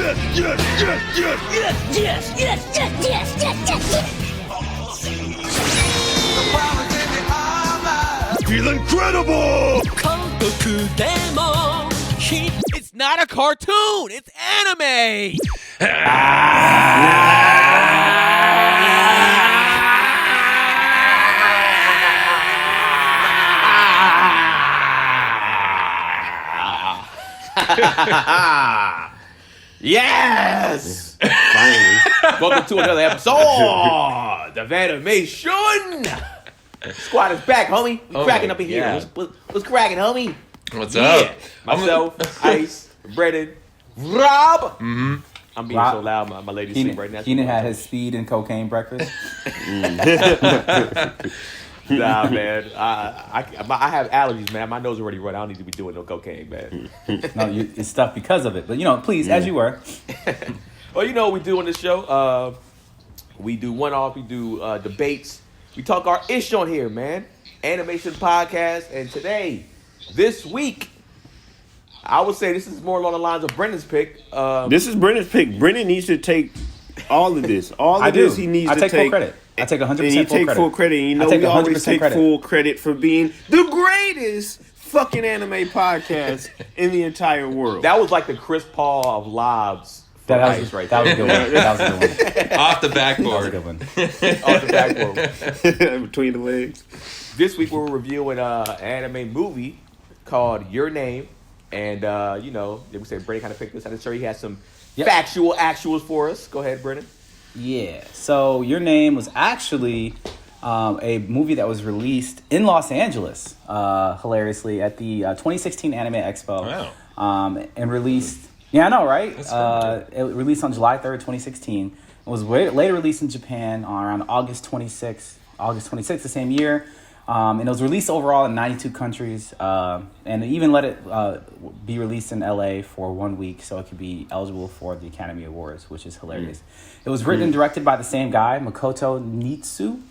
Feel incredible! It's not a cartoon, it's anime! Yes! Finally. Welcome to another episode of Animeshun! Squad is back, homie. We cracking up in here. What's cracking, homie? What's up? Myself, Ice, Brennan, Rob. I'm being so loud. My lady's sleeping right now. Keenan had his speed and cocaine breakfast. Nah, man. I have allergies, man. My nose already run. I don't need to be doing no cocaine, man. No, it's stuff because of it. But, please, as you were. Well, you know what we do on this show? We do one-off. We do debates. We talk our ish on here, man. Animation podcast. And today, this week, I would say this is more along the lines of Brendan's pick. This is Brendan's pick. Brendan needs to take all of this. I take full credit. I take 100% and you take full credit. And we always take full credit for being the greatest fucking anime podcast in the entire world. That was like the Chris Paul of Lobs. That was right. That was a good one. That was a good one. Off the backboard. That was a good one. Off the backboard. Between the legs. This week we're reviewing an anime movie called Your Name. And, we said Brendan kind of picked this. I'm sure he has some factual actuals for us. Go ahead, Brendan. Yeah. So Your Name was actually a movie that was released in Los Angeles, hilariously, at the 2016 Anime Expo. Wow. And released... Yeah, I know, right? It released on July 3rd, 2016. It was later released in Japan on around August 26th, the same year. And it was released overall in 92 countries. And they even let it be released in LA for 1 week so it could be eligible for the Academy Awards, which is hilarious. It was written and directed by the same guy, Makoto Nitsu.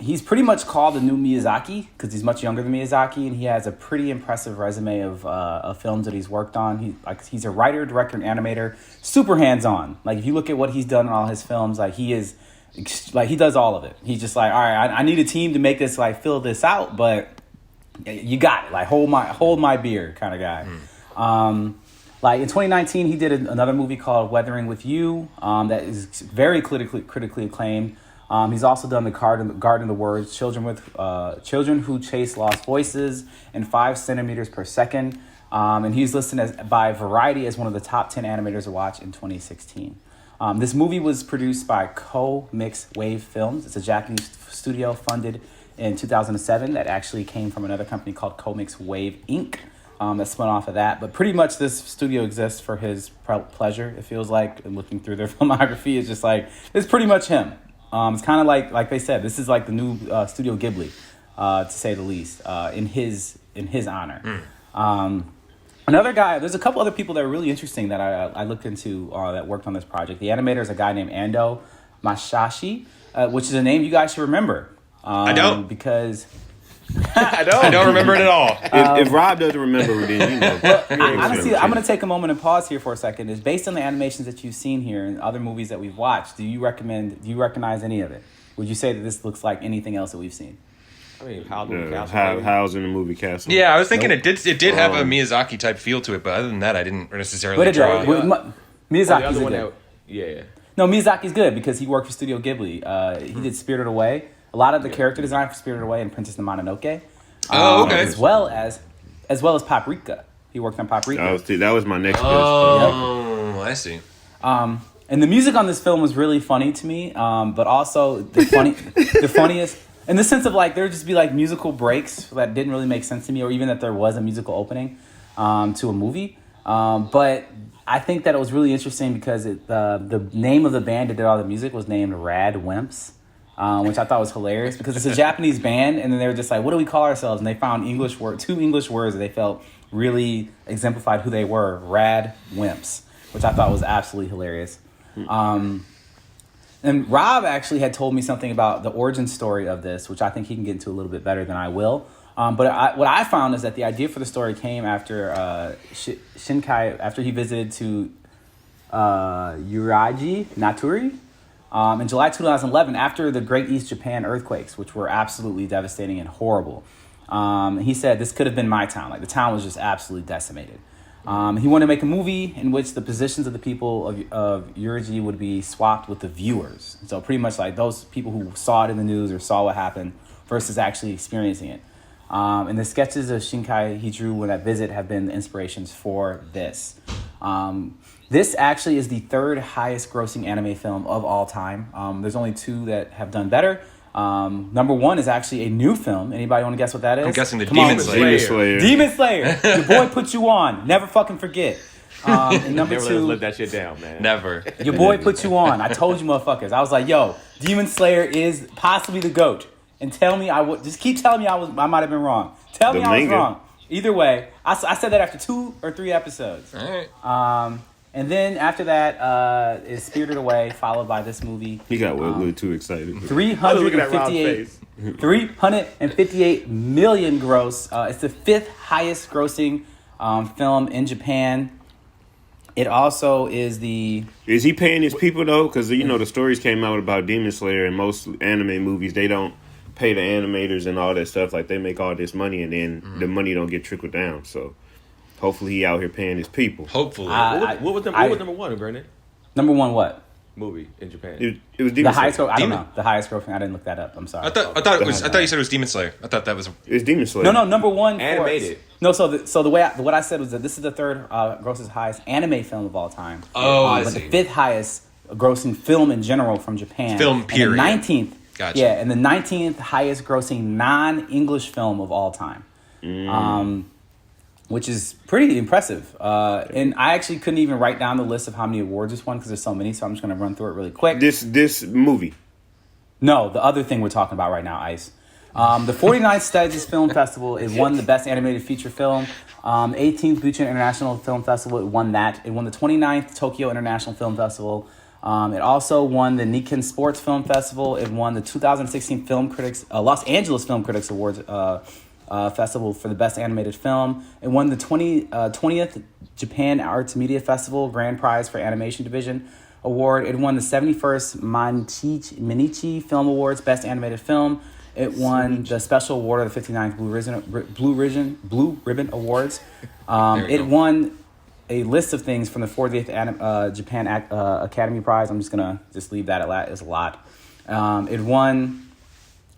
He's pretty much called the new Miyazaki because he's much younger than Miyazaki, and he has a pretty impressive resume of films that he's worked on. He's a writer, director, and animator, super hands-on. Like if you look at what he's done in all his films, he does all of it. He's just like, all right, I need a team to make this fill this out, but you got it. Hold my beer kind of guy. In 2019, he did another movie called Weathering with You that is very critically acclaimed. He's also done The Garden of the Words, Children Who Chase Lost Voices, and 5 centimeters per second. And he's listed by Variety as one of the top 10 animators to watch in 2016. This movie was produced by Co-Mix Wave Films. It's a Japanese studio funded in 2007 that actually came from another company called Co-Mix Wave Inc. That spun off of that. But pretty much this studio exists for his pleasure, it feels like. And looking through their filmography, it's just it's pretty much him. It's kind of like they said, this is like the new Studio Ghibli, to say the least, in his honor. Another guy, there's a couple other people that are really interesting that I looked into that worked on this project. The animator is a guy named Ando Masashi, which is a name you guys should remember. I don't. Because... I don't remember it at all. If Rob doesn't remember, then you know. Honestly, I'm going to take a moment and pause here for a second. Is based on the animations that you've seen here and other movies that we've watched, do you recognize any of it? Would you say that this looks like anything else that we've seen? I mean, How's in the movie castle? Yeah, I was thinking it did have a Miyazaki type feel to it, but other than that, I didn't necessarily draw. Miyazaki's good. Yeah. No, Miyazaki's good because he worked for Studio Ghibli. He did Spirited Away. A lot of the character design for Spirited Away and Princess and Mononoke. Okay. As well as Paprika. He worked on Paprika. That was my next guess. Oh, I see. And the music on this film was really funny to me, but also the funniest, in the sense of there would just be musical breaks that didn't really make sense to me, or even that there was a musical opening to a movie. But I think that it was really interesting because the name of the band that did all the music was named Rad Wimps. Which I thought was hilarious because it's a Japanese band, and then they were just like, what do we call ourselves? And they found two English words that they felt really exemplified who they were, Rad Wimps, which I thought was absolutely hilarious. And Rob actually had told me something about the origin story of this, which I think he can get into a little bit better than I will. But what I found is that the idea for the story came after Shinkai, after he visited to Uraji Naturi. In July 2011, after the Great East Japan earthquakes, which were absolutely devastating and horrible, he said, this could have been my town. Like, the town was just absolutely decimated. He wanted to make a movie in which the positions of the people of Uraji would be swapped with the viewers. So pretty much like those people who saw it in the news or saw what happened versus actually experiencing it. And the sketches of Shinkai he drew when that visit have been the inspirations for this. This actually is the third highest grossing anime film of all time. There's only two that have done better. Number one is actually a new film. Anybody want to guess what that is? I'm guessing the Demon Slayer. Demon Slayer. Your boy put you on. Never fucking forget. And number Never two, let that shit down, man. Never. your boy put you on. I told you motherfuckers. I was like, yo, Demon Slayer is possibly the GOAT. And tell me just keep telling me I might have been wrong. Tell me I was wrong. Either way, I said that after 2 or 3 episodes. All right. And then after that is Spirited Away, followed by this movie. He got a little too excited. 358 million gross. It's the 5th highest grossing film in Japan. It also is the... Is he paying his people, though? Because, the stories came out about Demon Slayer and most anime movies, they don't pay the animators and all that stuff. Like, they make all this money and then the money don't get trickled down, so... Hopefully he out here paying his people. Hopefully. What was number one, Brandon? Number one what? Movie in Japan. It was Demon The highest Slayer. I don't know. The highest grossing. I didn't look that up. I'm sorry. I thought you said it was Demon Slayer. I thought that was... It's Demon Slayer. No, number one. Animated. What I said was that this is the third grossest highest anime film of all time. Oh, I but see. the 5th highest grossing film in general from Japan. Film period. And the 19th. Gotcha. Yeah, and the 19th highest grossing non-English film of all time. Which is pretty impressive. And I actually couldn't even write down the list of how many awards this won because there's so many, so I'm just going to run through it really quick. This movie? No, the other thing we're talking about right now, Ice. The 49th Stages Film Festival, it won the Best Animated Feature Film. 18th Busan International Film Festival, it won that. It won the 29th Tokyo International Film Festival. It also won the Nikkei Sports Film Festival. It won the 2016 Los Angeles Film Critics Awards Festival for the Best Animated Film. It won the 20th Japan Arts Media Festival Grand Prize for Animation Division Award. It won the 71st Minichi Film Awards Best Animated Film. It won the special award of the 59th Blue Ribbon Awards. It won a list of things from the 40th Japan Academy Prize. I'm just going to leave that as a lot. It won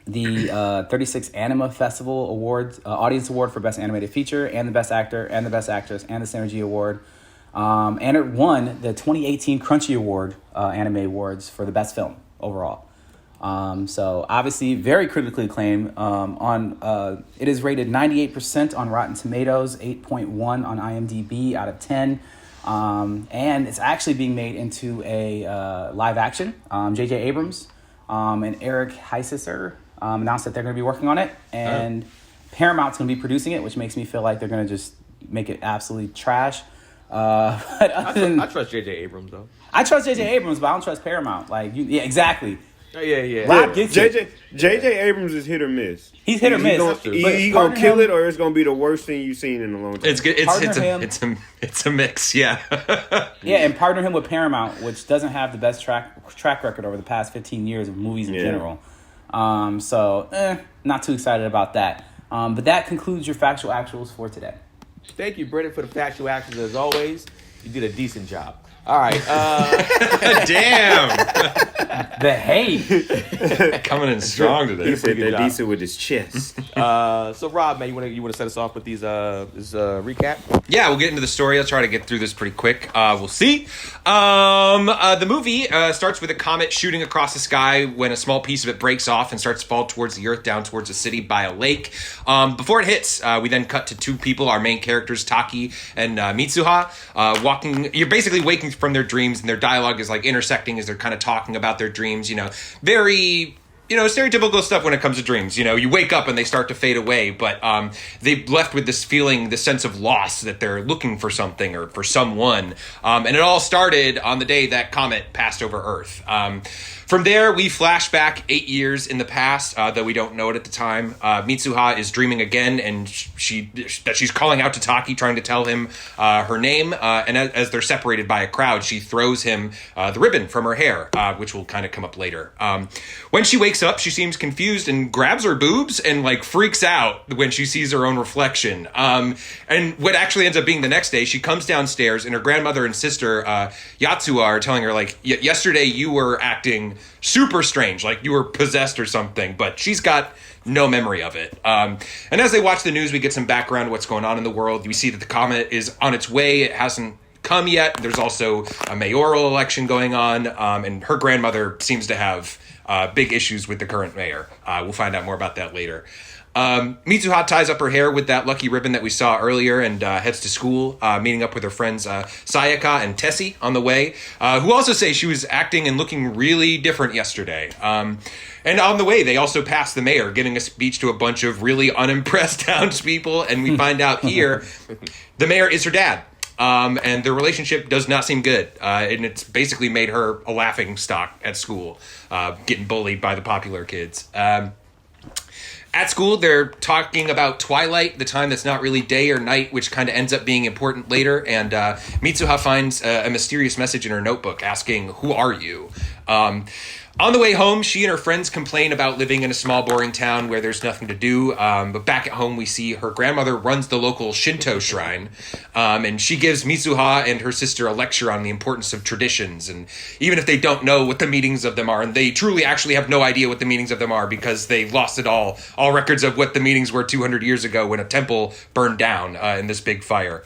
the 36th Anima Festival Awards, Audience Award for Best Animated Feature, and the Best Actor, and the Best Actress, and the Synergy Award. And it won the 2018 Crunchy Award, Anime Awards, for the Best Film overall. So obviously very critically acclaimed. It is rated 98% on Rotten Tomatoes, 8.1 on IMDb out of 10. And it's actually being made into a live action. J.J. Abrams and Eric Heiser announced that they're going to be working on it, and Paramount's going to be producing it, which makes me feel like they're going to just make it absolutely trash. I trust J.J. Abrams, though. I trust J.J. Abrams, but I don't trust Paramount. Yeah, exactly. Yeah. Rob gets it. J.J. Abrams is hit or miss. He's hit or miss. He gonna kill it, or it's gonna be the worst thing you've seen in a long time. It's good. It's a mix. Yeah. Yeah, and partner him with Paramount, which doesn't have the best track record over the past 15 years of movies in general. So not too excited about that. But that concludes your factual actuals for today. Thank you, Brendan, for the factual actuals as always. You did a decent job. All right. Damn. The hate coming in strong today. He said that decent with his chest. So Rob, man, you want to set us off with this recap? Yeah, we'll get into the story. I'll try to get through this pretty quick. We'll see. The movie starts with a comet shooting across the sky when a small piece of it breaks off and starts to fall towards the earth, down towards a city by a lake. Before it hits, we then cut to 2 people, our main characters, Taki and Mitsuha, walking. You're basically waking from their dreams, and their dialogue is like intersecting as they're kind of talking about their dreams. Very stereotypical stuff when it comes to dreams. You wake up and they start to fade away, but they're left with this feeling, this sense of loss that they're looking for something or for someone. And it all started on the day that comet passed over Earth. From there, we flash back 8 years in the past, though we don't know it at the time. Mitsuha is dreaming again, and she's calling out to Taki, trying to tell him her name. And as they're separated by a crowd, she throws him the ribbon from her hair, which will kind of come up later. When she wakes up, she seems confused and grabs her boobs and freaks out when she sees her own reflection. And what actually ends up being the next day, she comes downstairs, and her grandmother and sister Yatsuha are telling her yesterday you were acting super strange, like you were possessed or something, but she's got no memory of it. And as they watch the news, we get some background on what's going on in the world. We see that the comet is on its way. It hasn't come yet. There's also a mayoral election going on, and her grandmother seems to have big issues with the current mayor. We'll find out more about that later. Mitsuha ties up her hair with that lucky ribbon that we saw earlier and heads to school, meeting up with her friends Sayaka and Tessie on the way, who also say she was acting and looking really different yesterday. And on the way, they also pass the mayor, giving a speech to a bunch of really unimpressed townspeople, and we find out here the mayor is her dad. And their relationship does not seem good, and it's basically made her a laughing stock at school, getting bullied by the popular kids. At school, they're talking about twilight, the time that's not really day or night, which kind of ends up being important later. And Mitsuha finds a mysterious message in her notebook asking, "Who are you?" On the way home, she and her friends complain about living in a small, boring town where there's nothing to do. But back at home, we see her grandmother runs the local Shinto shrine. And she gives Mitsuha and her sister a lecture on the importance of traditions. And even if they don't know what the meanings of them are, and they truly actually have no idea what the meanings of them are because they lost it all records of what the meanings were 200 years ago when a temple burned down in this big fire.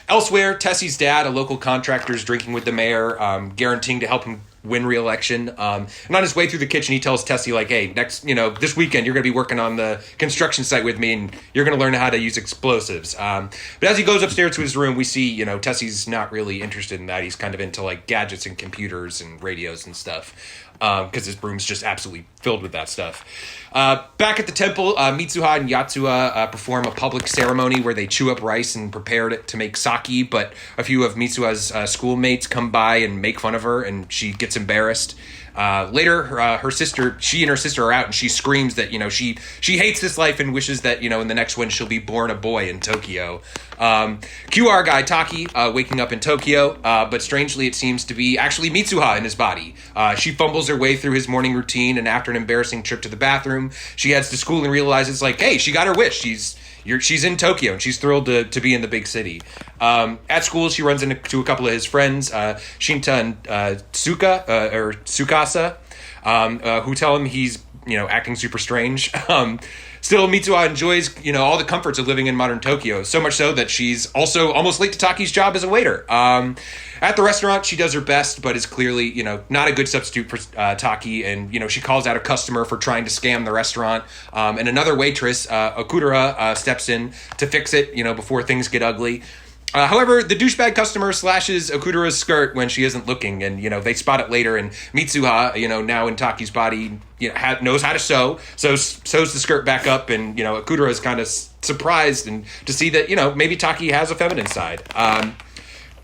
Elsewhere, Tessie's dad, a local contractor, is drinking with the mayor, guaranteeing to help him win re-election. And on his way through the kitchen, he tells Tessie, hey, this weekend, you're going to be working on the construction site with me, and you're going to learn how to use explosives. But as he goes upstairs to his room, we see, Tessie's not really interested in that. He's kind of into, gadgets and computers and radios and stuff, because his room's just absolutely filled with that stuff. Back at the temple, Mitsuha and Yatsuha perform a public ceremony where they chew up rice and prepare it to make sake, but a few of Mitsuha's schoolmates come by and make fun of her, and she gets embarrassed. Later, her sister are out, and she screams that, she hates this life and wishes that, in the next one she'll be born a boy in Tokyo. QR guy Taki, waking up in Tokyo, but strangely it seems to be actually Mitsuha in his body. She fumbles her way through his morning routine, and after an embarrassing trip to the bathroom, she heads to school and realizes, hey, she got her wish. She's in Tokyo, and she's thrilled to be in the big city. At school, she runs into a couple of his friends, Shinta and Tsukasa, who tell him he's, acting super strange. Still, Mitsuha enjoys, all the comforts of living in modern Tokyo, so much so that she's also almost late to Taki's job as a waiter. At the restaurant, she does her best, but is clearly, not a good substitute for Taki, and, she calls out a customer for trying to scam the restaurant, and another waitress, Okudera, steps in to fix it, before things get ugly. However, the douchebag customer slashes Okudera's skirt when she isn't looking, and, they spot it later, and Mitsuha, now in Taki's body, knows how to sew, so sews the skirt back up, and, Okudera is kind of surprised and to see that, maybe Taki has a feminine side.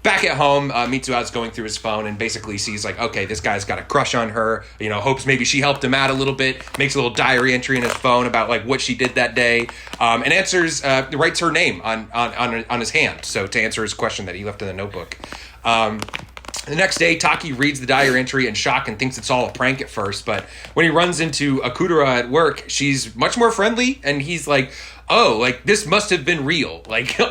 Back at home, Mitsuha's going through his phone and basically sees, okay, this guy's got a crush on her, hopes maybe she helped him out a little bit, makes a little diary entry in his phone about, what she did that day, and writes her name on his hand, so to answer his question that he left in the notebook. The next day, Taki reads the diary entry in shock and thinks it's all a prank at first, but when he runs into Okudera at work, she's much more friendly, and he's this must have been real.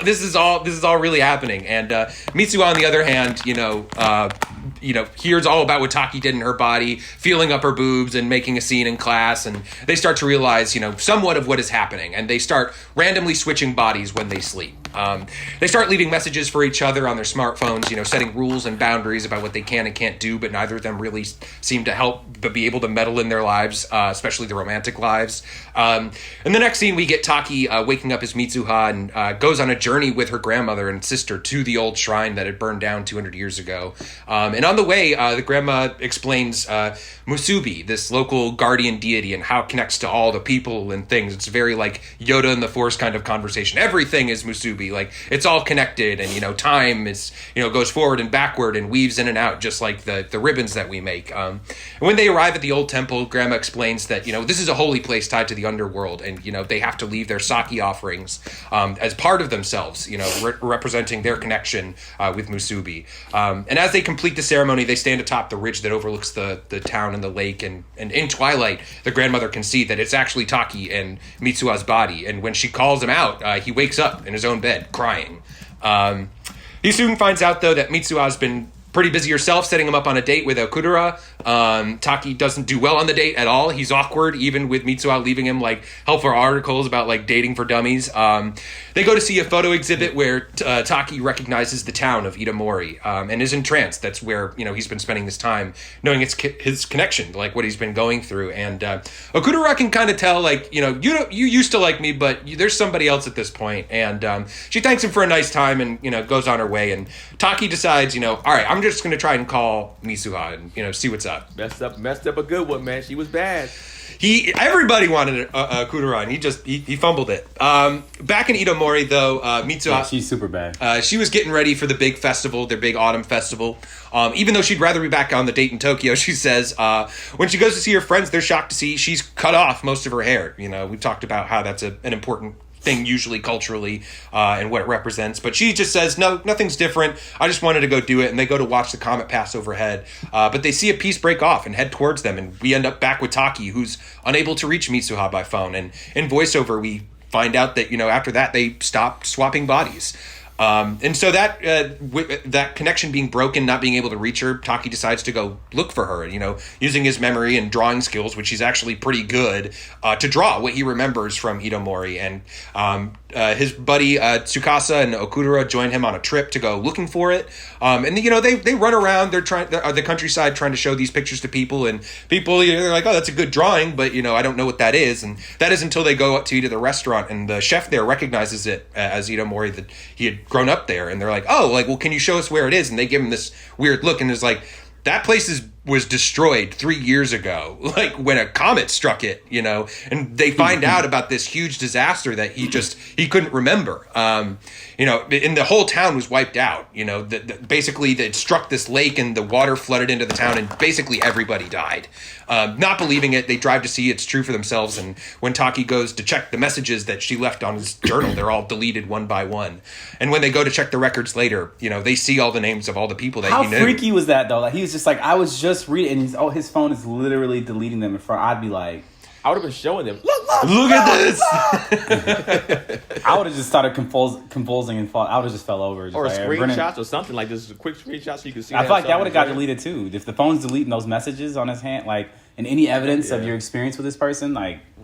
This is all really happening. And Mitsuha, on the other hand, hears all about what Taki did in her body, feeling up her boobs and making a scene in class, and they start to realize, somewhat of what is happening, and they start randomly switching bodies when they sleep. They start leaving messages for each other on their smartphones, setting rules and boundaries about what they can and can't do, but neither of them really seem to help but be able to meddle in their lives, especially the romantic lives. In the next scene, we get Taki waking up as Mitsuha and goes on a journey with her grandmother and sister to the old shrine that had burned down 200 years ago. And on the way, the grandma explains Musubi, this local guardian deity, and how it connects to all the people and things. It's very like Yoda and the Force kind of conversation. Everything is Musubi. Like, it's all connected, and, time is, goes forward and backward and weaves in and out, just like the ribbons that we make. And when they arrive at the old temple, Grandma explains that, this is a holy place tied to the underworld, and, they have to leave their sake offerings as part of themselves, representing their connection with Musubi. And as they complete the ceremony, they stand atop the ridge that overlooks the town and the lake, and in twilight, the grandmother can see that it's actually Taki and Mitsuha's body, and when she calls him out, he wakes up in his own bed, crying. He soon finds out, though, that Mitsuha's been pretty busy herself, setting him up on a date with Okudera. Taki doesn't do well on the date at all. He's awkward, even with Mitsuha leaving him helpful articles about dating for dummies. They go to see a photo exhibit where Taki recognizes the town of Itamori and is entranced. That's where he's been spending this time, knowing it's his connection to what he's been going through. And Okudera can kind of tell you used to like me, but there's somebody else at this point. And she thanks him for a nice time and goes on her way. And Taki decides all right, I'm just going to try and call Mitsuha and see what's up. Messed up a good one, man. She was bad. Everybody wanted Kudera, and he fumbled it. Back in Itomori, though, Mitsuha... Yeah, she's super bad. She was getting ready for the big festival, their big autumn festival. Even though she'd rather be back on the date in Tokyo, she says, when she goes to see her friends, they're shocked to see she's cut off most of her hair. We've talked about how that's an important thing usually culturally and what it represents, but she just says no, nothing's different. I just wanted to go do it. And they go to watch the comet pass overhead, but they see a piece break off and head towards them, and we end up back with Taki, who's unable to reach Mitsuha by phone. And in voiceover we find out that after that they stopped swapping bodies. And so that connection being broken, not being able to reach her, Taki decides to go look for her, using his memory and drawing skills, which he's actually pretty good, to draw what he remembers from Itomori. And his buddy Tsukasa and Okudera join him on a trip to go looking for it. And they run around, they're the countryside trying to show these pictures to people, and people, they're like, oh, that's a good drawing, but I don't know what that is. And that is until they go up to eat at the restaurant, and the chef there recognizes it as Itomori, that he had grown up there, and they're like, oh, well, can you show us where it is? And they give him this weird look, and it's like, that place was destroyed 3 years ago, when a comet struck it, and they find out about this huge disaster that he couldn't remember. And the whole town was wiped out. Basically it struck this lake, and the water flooded into the town, and basically everybody died. Not believing it, they drive to see it's true for themselves. And when Taki goes to check the messages that she left on his journal, they're all deleted one by one. And when they go to check the records later, they see all the names of all the people that he knew. How freaky was that, though? He was just I was just reading, and his phone is literally deleting them in front. I'd be like, I would have been showing them. Look at this. I would have just started convulsing and fall. I would have just fell over. Or screenshots or something like this. Quick screenshots so you can see. I feel like that would have got deleted too. If the phone's deleting those messages on his hand, and any evidence of your experience with this person,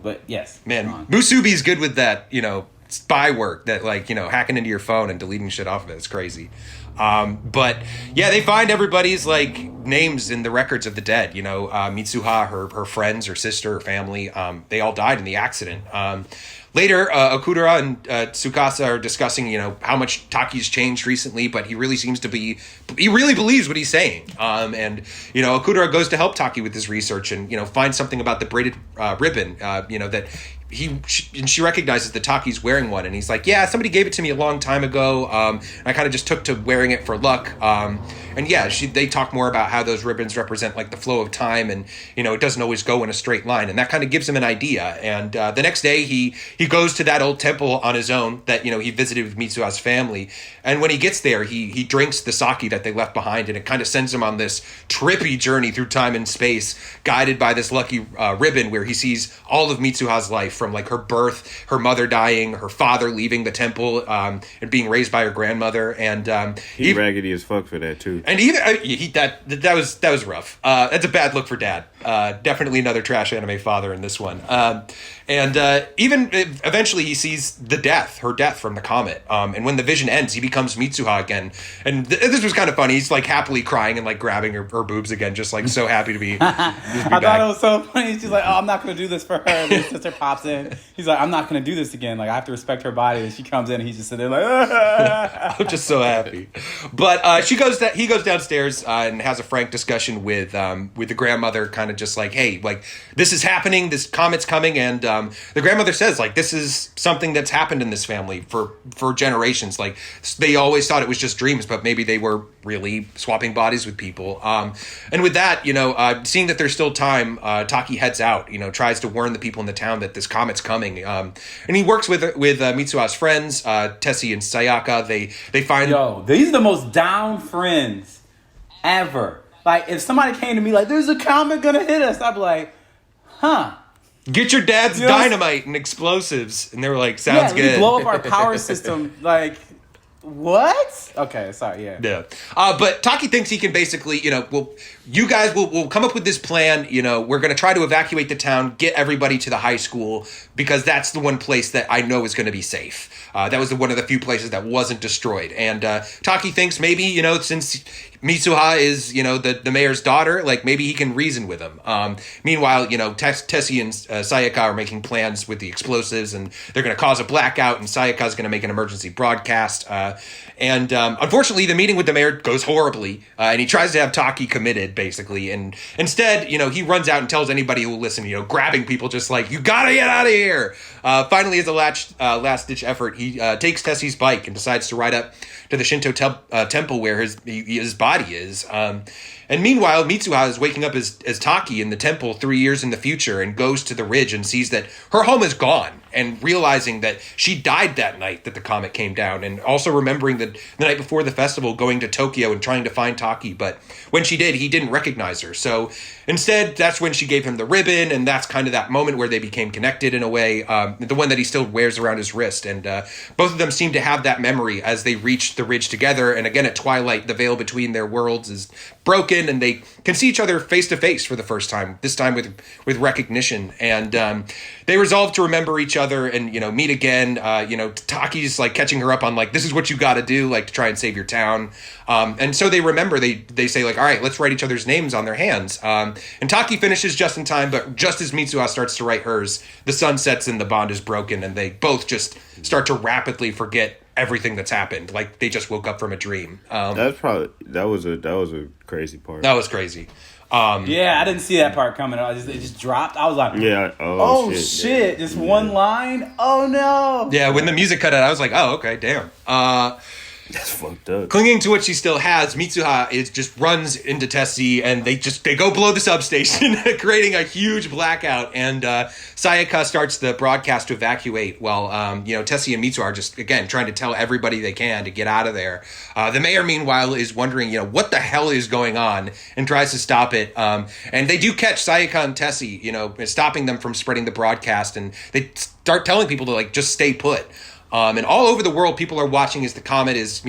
but yes. Man, Musubi's good with that, spy work, that hacking into your phone and deleting shit off of it. It's crazy. But yeah, they find everybody's names in the records of the dead. Mitsuha, her friends, her sister, her family, they all died in the accident. Later, Okudera and Tsukasa are discussing, how much Taki's changed recently, but he really believes what he's saying. And Okudera goes to help Taki with his research and, finds something about the braided ribbon, that she recognizes that Taki's wearing one, and he's like, yeah, somebody gave it to me a long time ago. I kind of just took to wearing it for luck. And yeah, they talk more about how those ribbons represent the flow of time, and it doesn't always go in a straight line, and that kind of gives him an idea. And the next day he goes to that old temple on his own that he visited with Mitsuha's family, and when he gets there, he drinks the sake that they left behind, and it kind of sends him on this trippy journey through time and space, guided by this lucky ribbon where he sees all of Mitsuha's life, from her birth, her mother dying, her father leaving the temple, and being raised by her grandmother. And he raggedy as fuck for that too. And that was rough. That's a bad look for Dad. Definitely another trash anime father in this one. And even eventually he sees her death from the comet. And when the vision ends, he becomes Mitsuha again. And this was kind of funny. He's like happily crying and like grabbing her boobs again, just like so happy to be. I thought it was so funny. She's like, "Oh, I'm not going to do this for her." And his sister pops in. He's like, "I'm not going to do this again. Like, I have to respect her body." And she comes in and he's just sitting there like, I'm just so happy. But he goes downstairs and has a frank discussion with the grandmother, kind of just like, hey, like this is happening, this comet's coming, and the grandmother says like this is something that's happened in this family for generations. Like they always thought it was just dreams, but maybe they were really swapping bodies with people. And with that, seeing that there's still time, Taki heads out. Tries to warn the people in the town that this comet's coming. And he works with Mitsuha's friends, Tessie and Sayaka. They find these are the most down friends ever. Like if somebody came to me like, "There's a comet gonna hit us," I'd be like, "Huh." Get your dad's dynamite and explosives. And they were like, sounds good. We blow up our power system. Like, what? Okay, sorry, yeah. Yeah. But Taki thinks he can basically, you guys will come up with this plan. We're going to try to evacuate the town, get everybody to the high school, because that's the one place that I know is going to be safe. That was one of the few places that wasn't destroyed. And Taki thinks maybe, since Mitsuha is, the mayor's daughter, like maybe he can reason with him. Meanwhile, Tessie and Sayaka are making plans with the explosives, and they're going to cause a blackout, and Sayaka's going to make an emergency broadcast. And unfortunately, the meeting with the mayor goes horribly, and he tries to have Taki committed, basically. And instead, he runs out and tells anybody who will listen, grabbing people just like, you gotta get out of here. Finally, as a last-ditch effort, he takes Tessie's bike and decides to ride up to the Shinto temple where his body is. And meanwhile, Mitsuha is waking up as Taki in the temple 3 years in the future and goes to the ridge and sees that her home is gone, and realizing that she died that night that the comet came down, and also remembering that the night before the festival going to Tokyo and trying to find Taki, but when she did, he didn't recognize her. So instead, that's when she gave him the ribbon, and that's kind of that moment where they became connected in a way, the one that he still wears around his wrist. And both of them seem to have that memory as they reach the ridge together, and again at twilight, the veil between their worlds is broken, and they can see each other face to face for the first time, this time with recognition. And they resolve to remember each other and, meet again. Taki's like catching her up on like, this is what you got to do, like to try and save your town. And so they remember, they say like, all right, let's write each other's names on their hands. And Taki finishes just in time, but just as Mitsuha starts to write hers, the sun sets and the bond is broken, and they both just start to rapidly forget everything that's happened. Like they just woke up from a dream. That was a crazy part. That was crazy. Yeah, I didn't see that part coming. It just dropped. I was like, yeah. Oh shit. Just one line. Oh no. Yeah, when the music cut out, I was like, oh, okay, damn. That's fucked up. Clinging to what she still has, Mitsuha just runs into Tessie, and they go below the substation, creating a huge blackout. And Sayaka starts the broadcast to evacuate, while Tessie and Mitsuha are just again trying to tell everybody they can to get out of there. The mayor, meanwhile, is wondering, what the hell is going on, and tries to stop it. And they do catch Sayaka and Tessie, stopping them from spreading the broadcast, and they start telling people to like just stay put. And all over the world, people are watching as the comet is,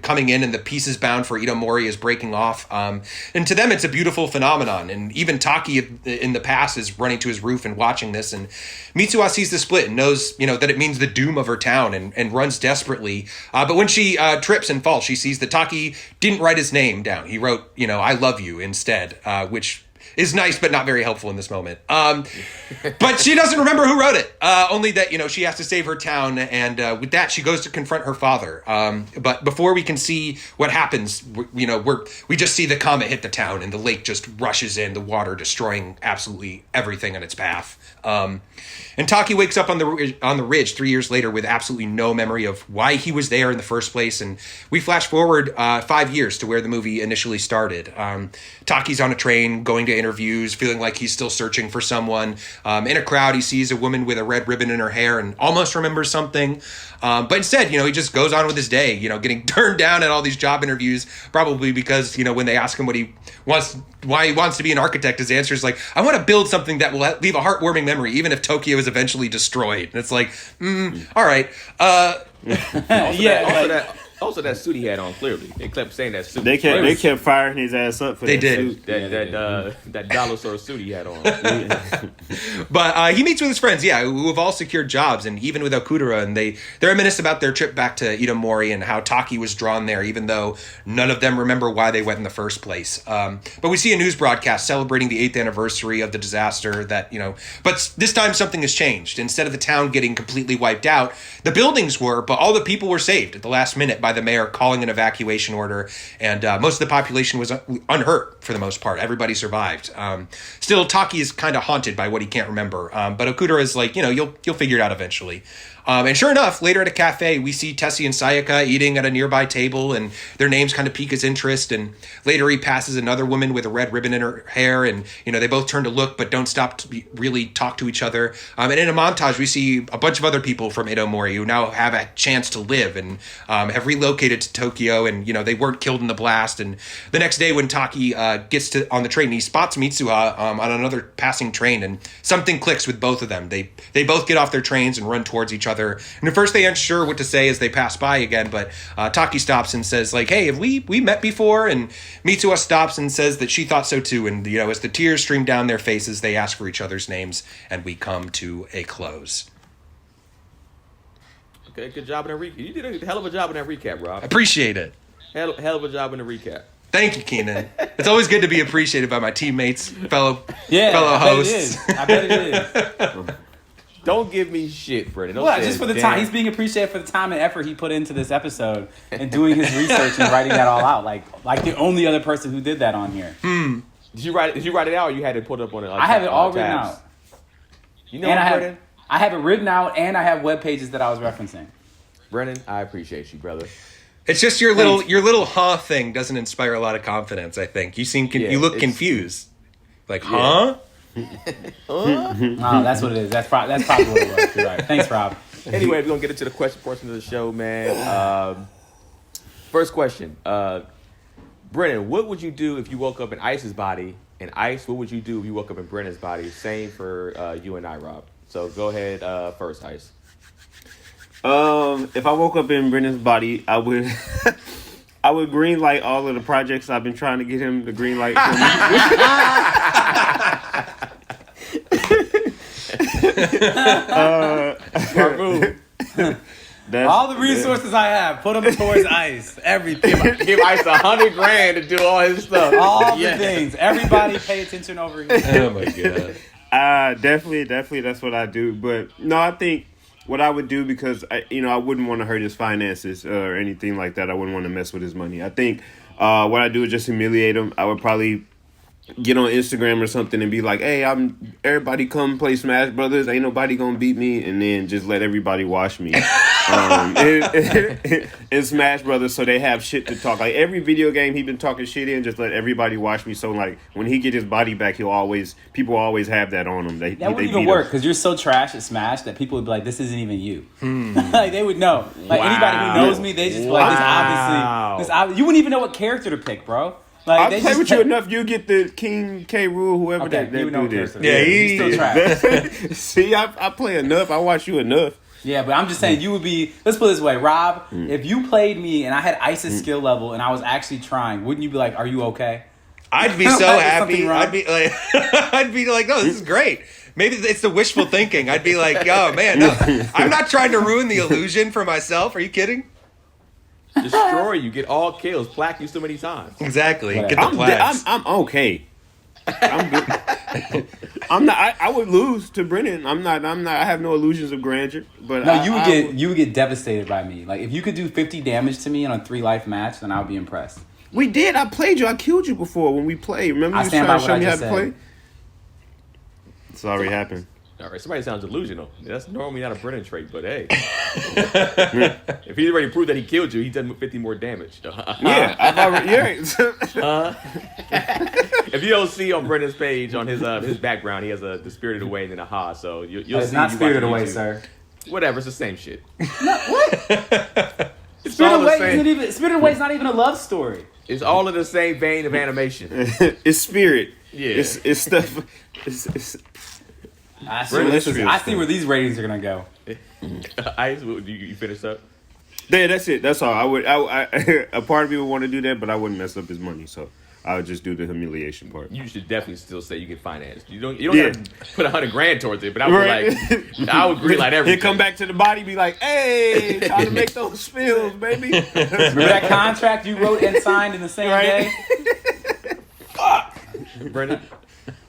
coming in, and the pieces bound for Itomori is breaking off. And to them, it's a beautiful phenomenon. And even Taki in the past is running to his roof and watching this. And Mitsuha sees the split and knows, that it means the doom of her town, and runs desperately. But when she trips and falls, she sees that Taki didn't write his name down. He wrote, I love you instead, which is nice, but not very helpful in this moment. But she doesn't remember who wrote it. Only that, she has to save her town. And with that, she goes to confront her father. But before we can see what happens, we just see the comet hit the town, and the lake just rushes in, the water destroying absolutely everything on its path. And Taki wakes up on the ridge 3 years later with absolutely no memory of why he was there in the first place. And we flash forward 5 years to where the movie initially started. Taki's on a train, going to interviews, feeling like he's still searching for someone. In a crowd, he sees a woman with a red ribbon in her hair and almost remembers something. But instead, he just goes on with his day, getting turned down at all these job interviews, probably because, when they ask him why he wants to be an architect, his answer is like, I want to build something that will leave a heartwarming memory, even if Tokyo is eventually destroyed. And it's like, all right. Also, that suit he had on, clearly. They kept saying that suit. They kept firing his ass up for They that did. suit. That dollar store suit he had on. But he meets with his friends, who have all secured jobs, and even with Okudera, and they reminisce about their trip back to Itomori and how Taki was drawn there, even though none of them remember why they went in the first place. But we see a news broadcast celebrating the 8th anniversary of the disaster but this time something has changed. Instead of the town getting completely wiped out, the buildings were, but all the people were saved at the last minute by the mayor calling an evacuation order, and most of the population was unhurt for the most part. Everybody survived. Still, Taki is kind of haunted by what he can't remember, but Okudera is like, you'll figure it out eventually. And sure enough, later at a cafe, we see Tessie and Sayaka eating at a nearby table, and their names kind of pique his interest. And later he passes another woman with a red ribbon in her hair, and, they both turn to look but don't stop to really talk to each other. And in a montage, we see a bunch of other people from Itomori who now have a chance to live and have relocated to Tokyo, and, they weren't killed in the blast. And the next day when Taki gets on the train, he spots Mitsuha on another passing train, and something clicks with both of them. They both get off their trains and run towards each other. And at first they aren't sure what to say as they pass by again, but Taki stops and says, like, hey, have we met before? And Mitsuha stops and says that she thought so too. And, as the tears stream down their faces, they ask for each other's names, and we come to a close. Okay, good job in that recap. You did a hell of a job in that recap, Rob. Appreciate it. Hell of a job in the recap. Thank you, Keenan. It's always good to be appreciated by my teammates, fellow hosts. I bet it is. Don't give me shit, Brendan. Don't What? say Just for the damn. time. He's being appreciated for the time and effort he put into this episode and doing his research and writing that all out. Like the only other person who did that on here. Did you write it out, or you had it put up on it? I have it all written out. You know, And Brendan? I have it written out, and I have web pages that I was referencing. Brendan, I appreciate you, brother. It's just your little huh thing doesn't inspire a lot of confidence, I think. You seem you look confused. Like, huh? Oh, that's what it is. That's probably what it was. You're right. Thanks, Rob. Anyway, we're gonna get into the question portion of the show, man. First question, Brennan, what would you do if you woke up in Ice's body? And Ice, what would you do if you woke up in Brennan's body? Same for you and I, Rob. So go ahead first, Ice. If I woke up in Brennan's body, I would I would green light all of the projects I've been trying to get him to green light for me. All the resources I have, put them towards Ice. Everything. Give Ice $100,000 to do all his stuff. All the things. Everybody pay attention over here. Oh my god. Definitely, that's what I do. But no, I think what I would do, because I wouldn't want to hurt his finances or anything like that. I wouldn't want to mess with his money. I think what I do is just humiliate him. I would probably get on Instagram or something and be like, hey, everybody come play Smash Brothers. Ain't nobody gonna beat me. And then just let everybody watch me in Smash Brothers, so they have shit to talk. Like every video game he been talking shit in, just let everybody watch me. So like when he get his body back, people always have that on him. That wouldn't even work because you're so trash at Smash that people would be like, this isn't even you. Like they would know. Like anybody who knows me, they just be like, this obviously. You wouldn't even know what character to pick, bro. Like, I'll play with you enough. You get the King K. Rool, whoever that dude is. Yeah, he's still trash. See, I play enough. I watch you enough. Yeah, but I'm just saying you would be. Let's put it this way, Rob. If you played me and I had Ice's skill level and I was actually trying, wouldn't you be like, "Are you okay?" I'd be so happy. I'd be like, "No, this is great." Maybe it's the wishful thinking. I'd be like, "Oh man, no, I'm not trying to ruin the illusion for myself." Are you kidding? Destroy you, get all kills, plaque you so many times. Exactly. Get the plaques. I'm okay. I'm good. I'm not. I would lose to Brennan. I'm not. I have no illusions of grandeur. But no, you would get devastated by me. Like if you could do 50 damage to me in a 3-life match, then I would be impressed. We did. I played you. I killed you before when we played. Remember you stand trying by to show what me I how just to play? It's already happened. All right, somebody sounds delusional. That's normally not a Brennan trait, but hey. If he's already proved that he killed you, he done 50 more damage. Yeah, I've already. Yeah. If you don't see on Brennan's page, on his background, he has the Spirited Away and then a ha. So you'll It's see. not you Spirited watching Away, YouTube. sir. Whatever, it's the same shit. What? It's Spirited all the Away same. isn't even. Spirited Away is not even a love story. It's all in the same vein of animation. It's spirit. Yeah. It's stuff. It's I see where these ratings are gonna go. Ice, you finished up? Yeah, that's it. That's all. A part of me would want to do that, but I wouldn't mess up his money, so I would just do the humiliation part. You should definitely still say you get financed. You don't have to put $100,000 towards it, but I would I would green light everything. He'd come back to the body, be like, "Hey, trying to make those spills, baby." Remember that contract you wrote and signed in the same day? Fuck, Brendan.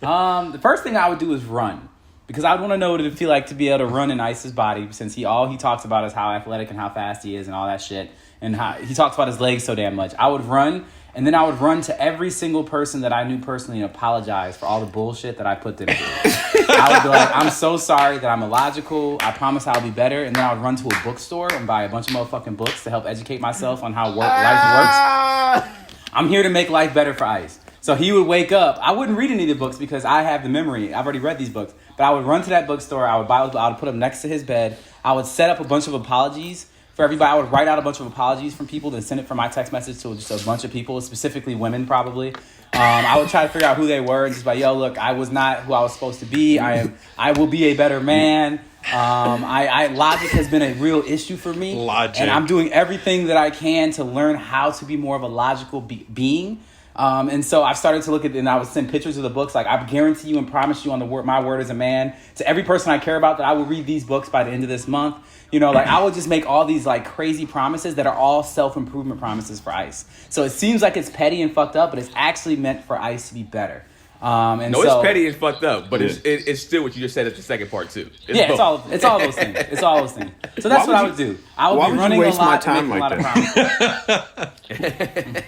The first thing I would do is run. Because I would want to know what it would feel like to be able to run in Ice's body, since all he talks about is how athletic and how fast he is and all that shit. And how he talks about his legs so damn much. I would run, and then I would run to every single person that I knew personally and apologize for all the bullshit that I put them through. I would be like, I'm so sorry that I'm illogical. I promise I'll be better. And then I would run to a bookstore and buy a bunch of motherfucking books to help educate myself on how life works. I'm here to make life better for Ice. So he would wake up. I wouldn't read any of the books because I have the memory. I've already read these books. But I would run to that bookstore. I would put them next to his bed. I would set up a bunch of apologies for everybody. I would write out a bunch of apologies from people and send it from my text message to just a bunch of people, specifically women probably. I would try to figure out who they were and just like, yo, look, I was not who I was supposed to be. I will be a better man. Logic has been a real issue for me. Logic. And I'm doing everything that I can to learn how to be more of a logical being. And so I've started to look at it, and I would send pictures of the books. Like, I guarantee you and promise you on my word as a man, to every person I care about, that I will read these books by the end of this month. You know, like, I would just make all these like crazy promises that are all self-improvement promises for Ice. So it seems like it's petty and fucked up, but it's actually meant for Ice to be better. It's petty and fucked up, but it's still what you just said at the second part too. It's all those things. It's all those things. So that's what I would do. I would be running a lot to make a lot of promises.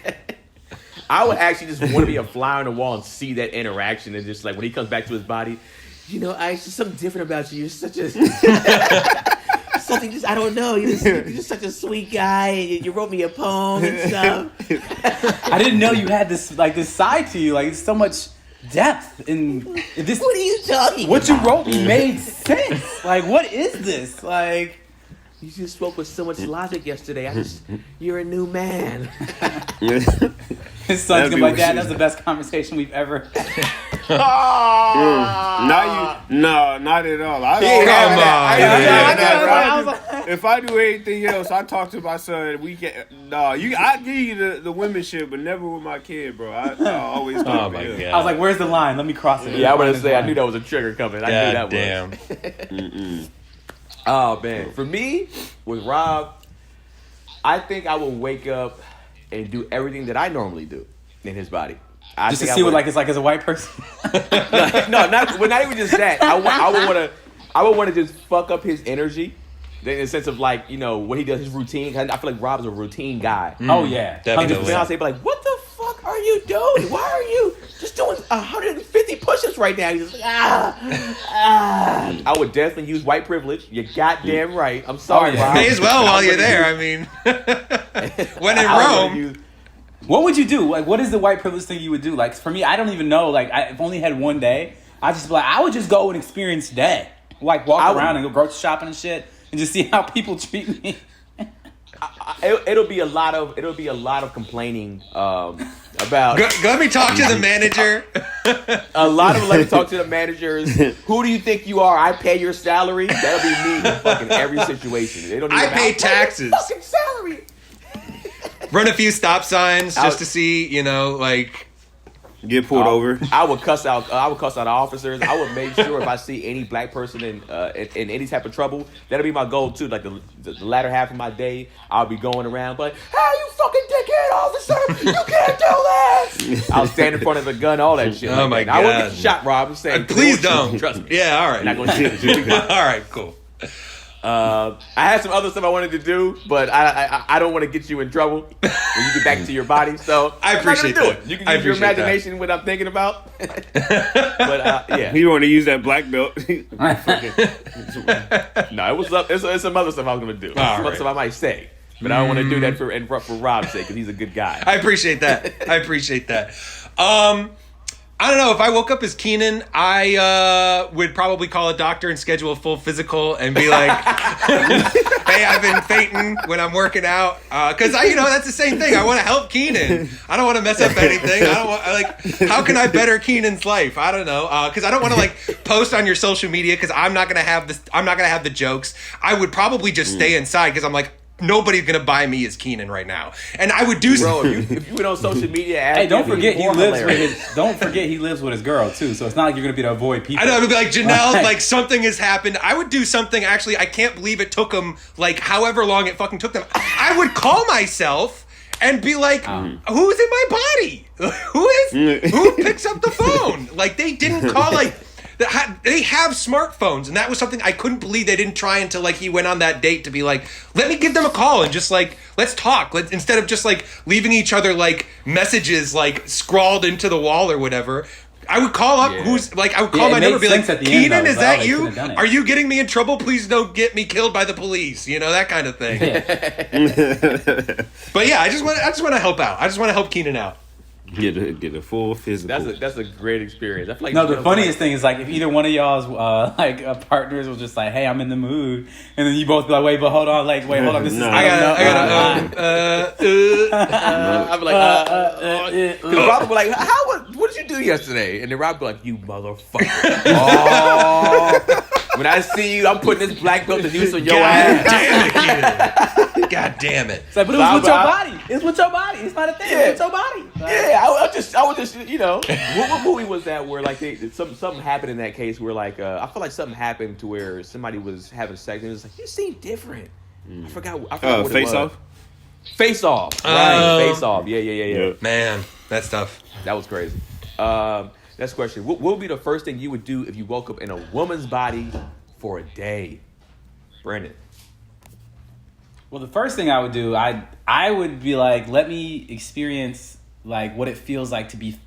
I would actually just want to be a fly on the wall and see that interaction, and just like when he comes back to his body, you know, Ice, there's something different about you. You're such a something. Just I don't know. You're just such a sweet guy. You wrote me a poem and stuff. I didn't know you had this side to you. Like, it's so much depth in this. What are you talking? What you wrote made sense. Like, what is this? Like, you just spoke with so much logic yesterday. You're a new man. his son's gonna be like, Dad, that's the best conversation we've ever No, not at all. If I do anything else, I talk to my son. I give you the women shit, but never with my kid, bro. I always talk to him. God. I was like, where's the line? Let me cross it. Yeah, I was gonna say, I knew that was a trigger coming. I knew that damn. Oh man, for me with Rob, I think I would wake up and do everything that I normally do in his body. Just to see what it's like as a white person. not even just that. I would want to just fuck up his energy, in the sense of, like, you know, what he does, his routine. I feel like Rob's a routine guy. Oh yeah, definitely. I'll say, like, what the fuck are you doing? Why are you just doing 150 push-ups right now? He's just like, I would definitely use white privilege. You're goddamn right. I'm sorry, Rob. May as well while you're there. I mean, when in Rome. What would you do? Like, what is the white privilege thing you would do? Like, for me, I don't even know. Like, I've only had one day. I would just go and experience today. Like, walk around and go grocery shopping and shit, and just see how people treat me. It'll be a lot of complaining about. Let me talk to the manager. Let me talk to the managers. Who do you think you are? I pay your salary. That'll be me in fucking every situation. I pay taxes. Fucking salary. Run a few stop signs just to see, you know, like, get pulled over. I would cuss out officers. I would make sure if I see any black person in any type of trouble, that'll be my goal too. Like the latter half of my day, I'll be going around like, "Hey, you fucking dickhead officer! You can't do this!" I'll stand in front of a gun, all that shit. Oh my God! I won't get shot, Rob. I'm saying, please don't. Trust me. Yeah, all right. Not gonna shoot you. All right, cool. I had some other stuff I wanted to do, but I don't want to get you in trouble when you get back to your body. So I appreciate that. You can use your imagination what I'm thinking about. But yeah, you want to use that black belt? No, it was up. It's some other stuff I was gonna do. Some other stuff I might say, but I don't want to do that for Rob's sake because he's a good guy. I appreciate that. I don't know. If I woke up as Keenan, I would probably call a doctor and schedule a full physical and be like, "Hey, I've been fainting when I'm working out because that's the same thing. I want to help Keenan. I don't want to mess up anything. I don't want how can I better Keenan's life? I don't know because I don't want to post on your social media because I'm not gonna have this. I'm not gonna have the jokes. I would probably just stay inside because I'm like, nobody's gonna buy me as Keenan right now. And I would do Bro, if you went on social media, Hey, don't forget he lives with his girl too. So it's not like you're gonna be to avoid people. I know, it'd be like, Janelle, like something has happened. I would do something. Actually, I can't believe it took them like however long it fucking took them. I would call myself and be like, who's in my body? Who picks up the phone? Like they didn't call like. They have smartphones, and that was something I couldn't believe they didn't try until like he went on that date to be like, let me give them a call and just like let's talk. Instead of just like leaving each other like messages like scrawled into the wall or whatever. I would call up I would call my number and be like, Keenan, is that you? Are you getting me in trouble? Please don't get me killed by the police. You know, that kind of thing. But yeah, I just want to help out. I just want to help Keenan out. Get a full physical. That's a great experience. I feel like the funniest thing is like if either one of y'all's partners was just like, hey, I'm in the mood, and then you both be like, wait, hold on, this is I'd be like, because Rob would be like, what did you do yesterday? And then Rob would be like, you motherfucker. When I see you, I'm putting this black belt of use on your ass. Damn it, Keenan. God damn it. It's like, but it was with your body. It's with your body. It's not a thing. It's with your body. I would just, you know, what movie was that where like something happened in that case where like I feel like something happened to where somebody was having sex and it was like, you seem different. I forgot what Face it was. Off? Face Off. Right. Face Off. Yeah. Man, that stuff. That was crazy. Next question. What would be the first thing you would do if you woke up in a woman's body for a day? Brandon. Well, the first thing I would do, I would be like, let me experience like what it feels like to be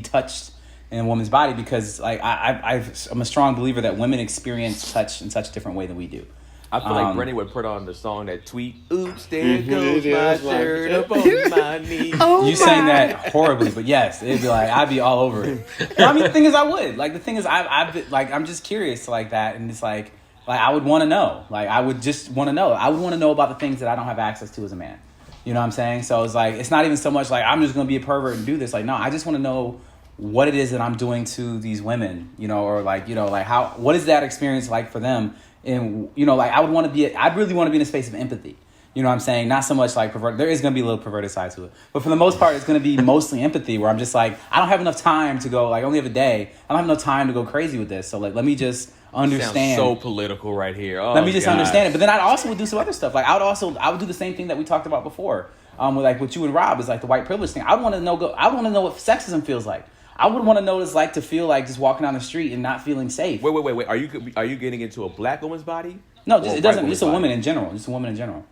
touched in a woman's body, because like I'm a strong believer that women experience touch in such a different way than we do. I feel like Brennan would put on the song that tweet, oops, there goes my shirt up on my knee. You sang that horribly, but yes, it'd be like, I'd be all over it. Well, I mean, the thing is, I would. Like, the thing is, I'm just curious like that, and it's like I would want to know. Like, I would just want to know. I would want to know about the things that I don't have access to as a man. You know what I'm saying? So it's like, it's not even so much like, I'm just going to be a pervert and do this. Like, no, I just want to know what it is that I'm doing to these women, you know, or like, you know, like what is that experience like for them? And, you know, like I'd really want to be in a space of empathy. You know what I'm saying? Not so much like perverted. There is going to be a little perverted side to it. But for the most part, it's going to be mostly empathy, where I'm just like, I don't have enough time to go, like, I only have a day. I don't have enough time to go crazy with this. So, like, let me just understand. Sounds so political right here. Oh, let me just understand it. But then I also would do some other stuff. Like, I would do the same thing that we talked about before. With you and Rob, is like the white privilege thing. I want to know what sexism feels like. I would want to know what it's like to feel like just walking down the street and not feeling safe. Wait. Are you getting into a black woman's body? No, it doesn't. Just a woman in general. Just a woman in general.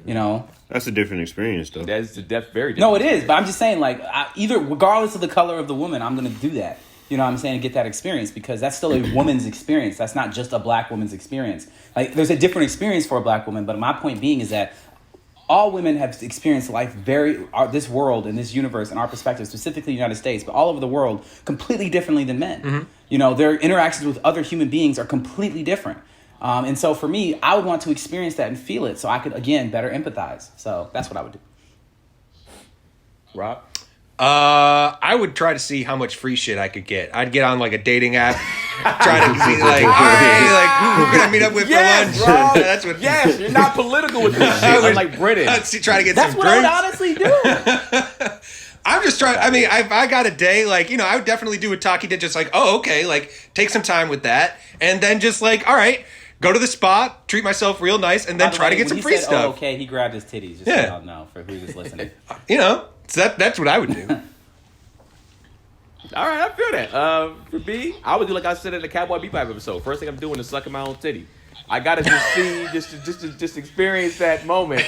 You know, that's a different experience, though. That's very different. No, it is. But I'm just saying, like, either regardless of the color of the woman, I'm going to do that. You know what I'm saying? To get that experience, because that's still a woman's experience. That's not just a black woman's experience. Like, there's a different experience for a black woman. But my point being is that all women have experienced life this world and this universe and our perspective, specifically the United States, but all over the world, completely differently than men. Mm-hmm. You know, their interactions with other human beings are completely different. And so for me, I would want to experience that and feel it so I could, again, better empathize. So that's what I would do. Rob? I would try to see how much free shit I could get. I'd get on like a dating app, try to see like, all right, like who can I meet up with for lunch? Rob, that's what. Yes, you're not political with this shit. I'm like British. I'd try to get that's some drinks. That's what I would honestly do. I'm just trying. I mean, if I got a day, like, you know, I would definitely do what Taki did. Just like, oh, okay, like take some time with that, and then just like, all right. Go to the spot, treat myself real nice, and then try to get some free stuff. Oh, okay, he grabbed his titties. Just so y'all know, for who's listening. You know, so that's what I would do. All right, I feel that. For me, I would do like I said in the Cowboy Bebop episode. First thing I'm doing is sucking my own titty. I gotta just see, just experience that moment.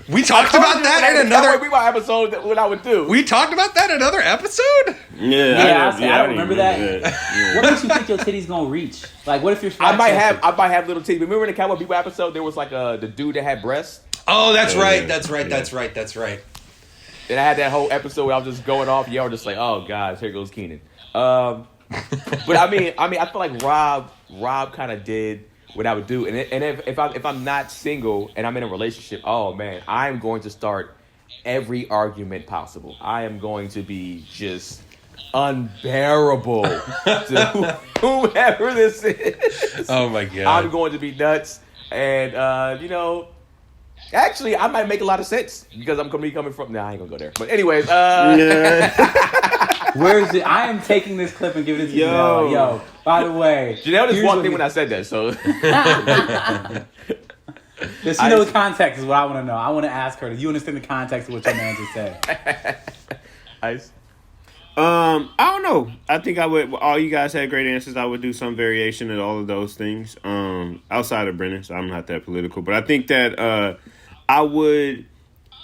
We talked about that in another episode. What I would do. We talked about that in another episode. Yeah, I don't remember that. Yeah. What makes you think your titty's gonna reach? Like, what if you're? I might have little titties. Remember in the Cowboy Bebop episode, there was like the dude that had breasts. Oh, that's right. That's right. And I had that whole episode where I was just going off. Y'all were just like, oh gosh, here goes Keenan. But I mean, I feel like Rob kind of did what I would do, and if I'm not single and I'm in a relationship, oh man, I'm going to start every argument possible. I am going to be just unbearable to whomever this is. Oh my god, I'm going to be nuts, and you know, Actually, I might make a lot of sense because I'm gonna be coming from. Nah, I ain't gonna go there. But anyways, Where is it? I am taking this clip and giving it to Yo. Janelle. Like, yo, by the way, Janelle just here's walked what in he- when I said that. So Just you know the context is what I want to know. I want to ask her. Do you understand the context of what your man just said? Ice. I don't know. I think I would. All you guys had great answers. I would do some variation of all of those things. Outside of Brennan, so I'm not that political, but I think that I would.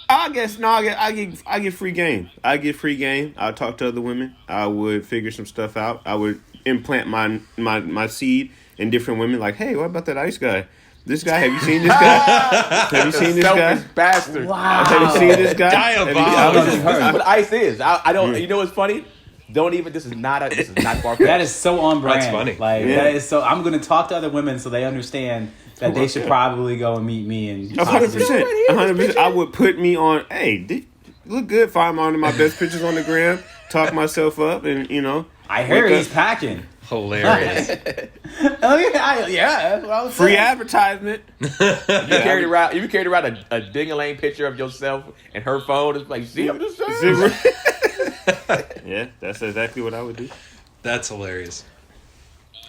I guess no. I get free game. I get free game. I'll talk to other women. I would figure some stuff out. I would implant my seed in different women. Like, hey, what about that Ice guy? This guy, have you seen this guy? Have you seen this guy? Selfish bastard. Wow. Have you seen this guy? Diabolical. This is what Ice is. I don't. You know what's funny? Don't even. This is not far fetched. That is so on brand. That's funny. Like that is so. I'm going to talk to other women so they understand that they should probably go and meet me and 100%. 100%. I would put me on. Hey, look good. Find one of my best pictures on the gram. Talk myself up, and I hear wake he's up. Hilarious. packing. Oh yeah, that's what I was Free saying. advertisement. You carried around a ding-a-ling picture of yourself and her phone. It's like, see, I'm just saying. Yeah, that's exactly what I would do. That's hilarious.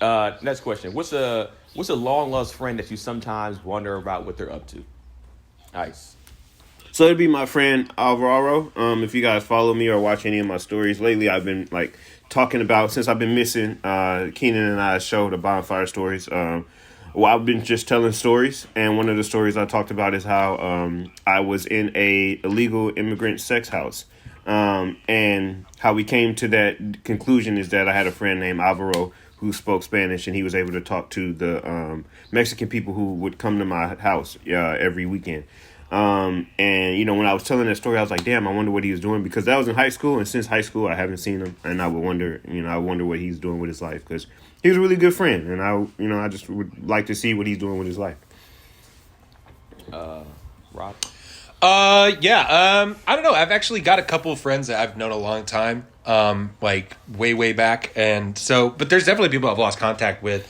Next question. What's a long lost friend that you sometimes wonder about what they're up to? Ice. So it'd be my friend Alvaro. If you guys follow me or watch any of my stories lately, I've been talking about, since I've been missing Keenan and I's show, the Bonfire Stories. I've been just telling stories, and one of the stories I talked about is how I was in a illegal immigrant sex house, and how we came to that conclusion is that I had a friend named Alvaro who spoke Spanish, and he was able to talk to the Mexican people who would come to my house every weekend. And when I was telling that story, I was like, damn, I wonder what he was doing, because that was in high school, and since high school I haven't seen him, and I would wonder, I wonder what he's doing with his life, because he was a really good friend, and I just would like to see what he's doing with his life. Rob. I don't know. I've actually got a couple of friends that I've known a long time, like way back, and so, but there's definitely people I've lost contact with.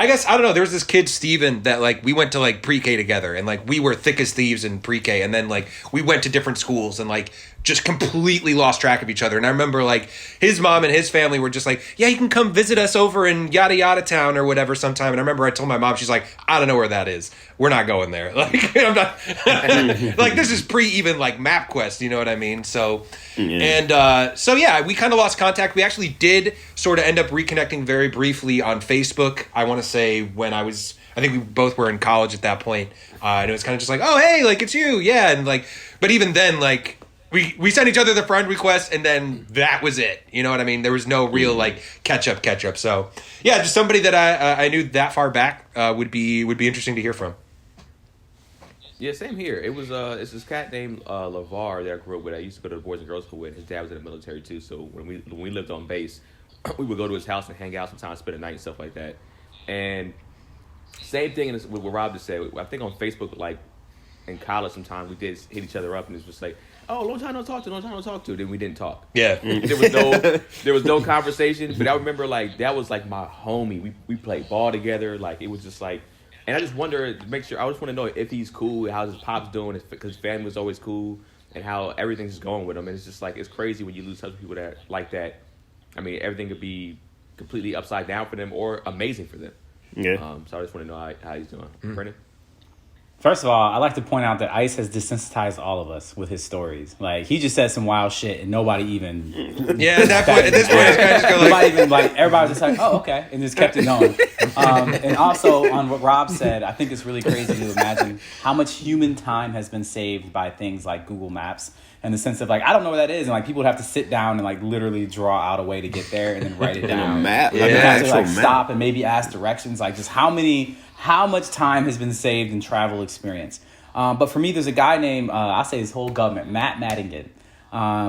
I guess, I don't know, there was this kid, Steven, that, we went to, pre-K together, and, we were thick as thieves in pre-K, and then, we went to different schools, and, just completely lost track of each other. And I remember, his mom and his family were just like, yeah, you can come visit us over in yada yada town or whatever sometime. And I remember I told my mom, she's like, I don't know where that is. We're not going there. I'm not, this is even MapQuest, you know what I mean? So, yeah. And, we kind of lost contact. We actually did sort of end up reconnecting very briefly on Facebook. I want to say when I think we both were in college at that point. And it was kind of just like, oh, hey, it's you. Yeah. And but even then, we sent each other the friend request, and then that was it. You know what I mean? There was no real catch up. So yeah, just somebody that I knew that far back would be interesting to hear from. Yeah, same here. It was it's this cat named LeVar that I grew up with. I used to go to the Boys and Girls School with. His dad was in the military too. So when we lived on base, we would go to his house and hang out sometimes, spend a night and stuff like that. And same thing with what Rob just said. I think on Facebook, in college, sometimes we did hit each other up, and it's just like, oh, long time no talk to. Then we didn't talk. Yeah. There was no conversation. But I remember that was my homie. We played ball together. It was just and I just wonder, make sure, I just want to know if he's cool, how's his pops doing, because his family was always cool, and how everything's just going with him. And it's just it's crazy when you lose touch with people that like that. I mean, everything could be completely upside down for them or amazing for them. Yeah. So I just want to know how he's doing. Brennan? First of all, I like to point out that Ice has desensitized all of us with his stories. He just said some wild shit, and nobody even. Yeah, at this point, it's kind of just go nobody even everybody was just like, oh, okay, and just kept it going. And also on what Rob said, I think it's really crazy to imagine how much human time has been saved by things like Google Maps, in the sense of I don't know where that is, and people would have to sit down and literally draw out a way to get there and then write it down. A map, You have to actual stop map. and maybe ask directions. Just how much time has been saved in travel experience. But for me, there's a guy named, I'll say his whole government, Matt Madigan.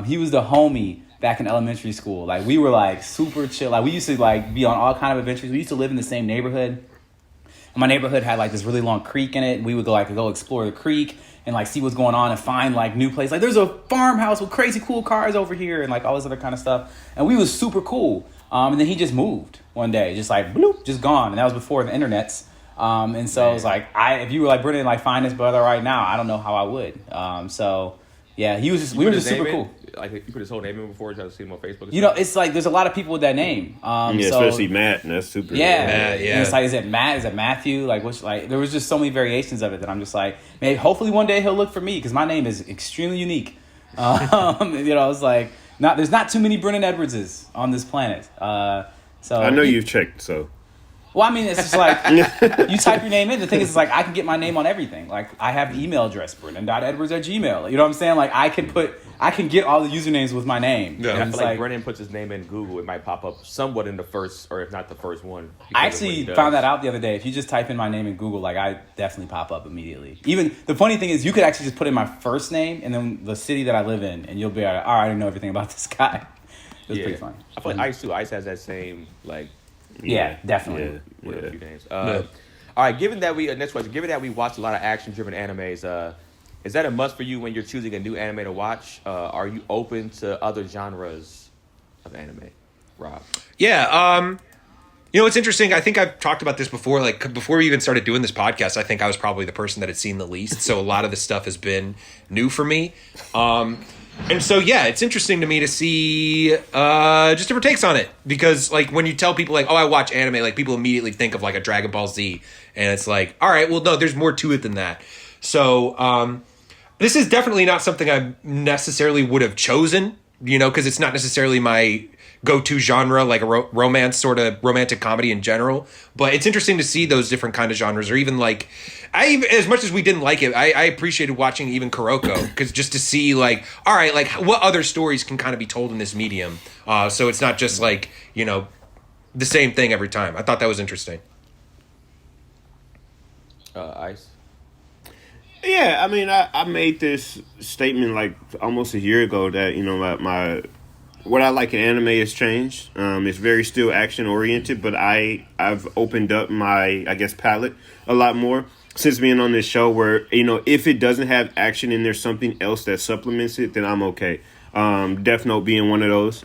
He was the homie back in elementary school. We were super chill. We used to be on all kind of adventures. We used to live in the same neighborhood. And my neighborhood had this really long creek in it. And we would go explore the creek and see what's going on and find new places. There's a farmhouse with crazy cool cars over here and all this other kind of stuff. And we was super cool. And then he just moved one day, just bloop, just gone. And that was before the internets. And so it was like, if you were like, Brendan, like find this brother right now, I don't know how I would. So yeah, we were just super cool. Like you put his whole name in before, try to see him on Facebook. It's like there's a lot of people with that name. Especially Matt, and that's super. Yeah, Matt, yeah. And it's like, is it Matt? Is it Matthew? Like, which like there was just so many variations of it that I'm just like, maybe hopefully one day he'll look for me because my name is extremely unique. It's like there's not too many Brennan Edwardses on this planet. So I know you've checked, so. Well, I mean, it's just like you type your name in. The thing is, it's like I can get my name on everything. Like I have the email address, Brennan.edwards@gmail. You know what I'm saying? Like I can get all the usernames with my name. Yeah. And I it's feel like Brennan puts his name in Google, it might pop up somewhat in the first, or if not the first one. I actually found that out the other day. If you just type in my name in Google, like I definitely pop up immediately. Even the funny thing is, you could actually just put in my first name and then the city that I live in, and you'll be like, all right, I already know everything about this guy. It's pretty funny. I feel like Ice too. Ice has that same like. Yeah, definitely. With a few names. All right. Given that next question. Given that we watch a lot of action-driven animes, is that a must for you when you're choosing a new anime to watch? Are you open to other genres of anime, Rob? Yeah. It's interesting. I think I've talked about this before. Like before we even started doing this podcast, I think I was probably the person that had seen the least. So a lot of this stuff has been new for me. And so, yeah, it's interesting to me to see just different takes on it. Because, like, when you tell people, like, oh, I watch anime, like, people immediately think of, like, a Dragon Ball Z. And it's like, all right, well, no, there's more to it than that. So, this is definitely not something I necessarily would have chosen, because it's not necessarily my go-to genre, like a romance, sort of romantic comedy in general. But it's interesting to see those different kind of genres, or even, like... as much as we didn't like it, I appreciated watching even Kuroko, because just to see, like, all right, like, what other stories can kind of be told in this medium. So it's not just, like, the same thing every time. I thought that was interesting. Ice? Yeah, I mean, I made this statement, like, almost a year ago that, my what I like in anime has changed. It's very still action-oriented, but I've opened up my, I guess, palette a lot more. Since being on this show where, if it doesn't have action and there's something else that supplements it, then I'm okay. Death Note being one of those.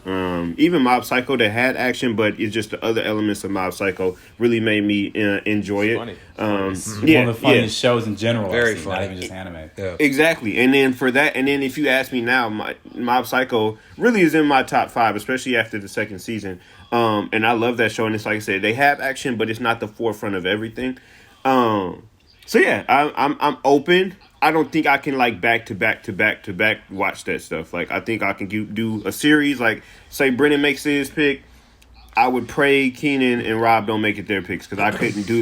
Even Mob Psycho that had action, but it's just the other elements of Mob Psycho really made me enjoy it. Funny. One of the funniest shows in general. Very I've seen, funny. not even just anime. Yeah. Exactly. And then for that, and then if you ask me now, Mob Psycho really is in my top 5, especially after the second season. And I love that show. And it's like I said, they have action, but it's not the forefront of everything. So yeah, I'm open. I don't think I can like back to back watch that stuff. Like I think I can do a series. Like say Brennan makes his pick, I would pray Keenan and Rob don't make it their picks because I couldn't do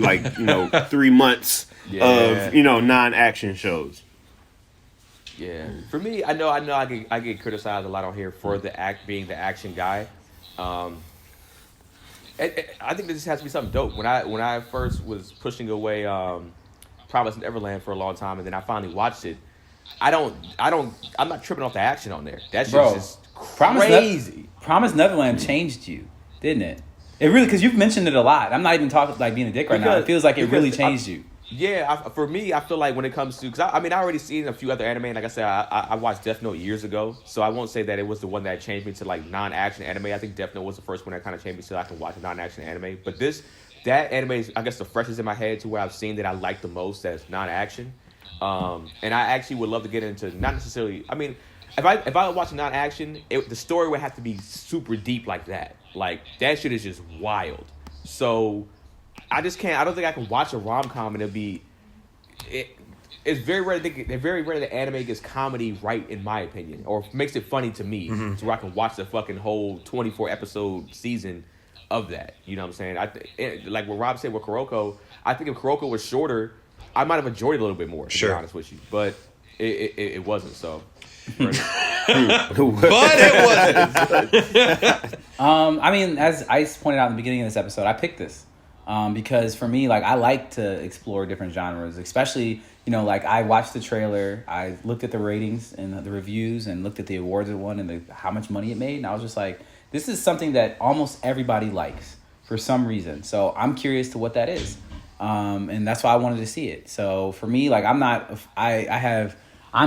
3 months of non-action shows. Yeah, for me, I know I get criticized a lot on here for being the action guy. I think this has to be something dope. When I first was pushing away Promised Neverland for a long time, and then I finally watched it. I'm not tripping off the action on there. That shit's just crazy. Promised Neverland changed you, didn't it? It really, because you've mentioned it a lot. I'm not even talking like being a dick right now. It feels like it really changed you. Yeah, for me, I feel like when it comes to, because I already seen a few other anime. Like I said, I watched Death Note years ago, so I won't say that it was the one that changed me to like non-action anime. I think Death Note was the first one that kind of changed me so I can watch a non-action anime. But that anime is, I guess, the freshest in my head to where I've seen that I like the most that's non-action. And I actually would love to get into, not necessarily, I mean, if I watch non-action, the story would have to be super deep like that. Like, that shit is just wild. So, I just can't, I don't think I can watch a rom-com and it'll be, it's very rare that anime gets comedy right, in my opinion, or makes it funny to me, so where I can watch the fucking whole 24 episode season of that. You know what I'm saying? Like what Rob said with Kuroko, I think if Kuroko was shorter, I might have enjoyed it a little bit more, to be honest with you. But it wasn't, so. But it wasn't. I mean, as Ice pointed out in the beginning of this episode, I picked this because for me, like, I like to explore different genres, especially, like I watched the trailer, I looked at the ratings and the reviews and looked at the awards it won and how much money it made, and I was just like, this is something that almost everybody likes for some reason. So I'm curious to what that is. And that's why I wanted to see it. So for me, like, I'm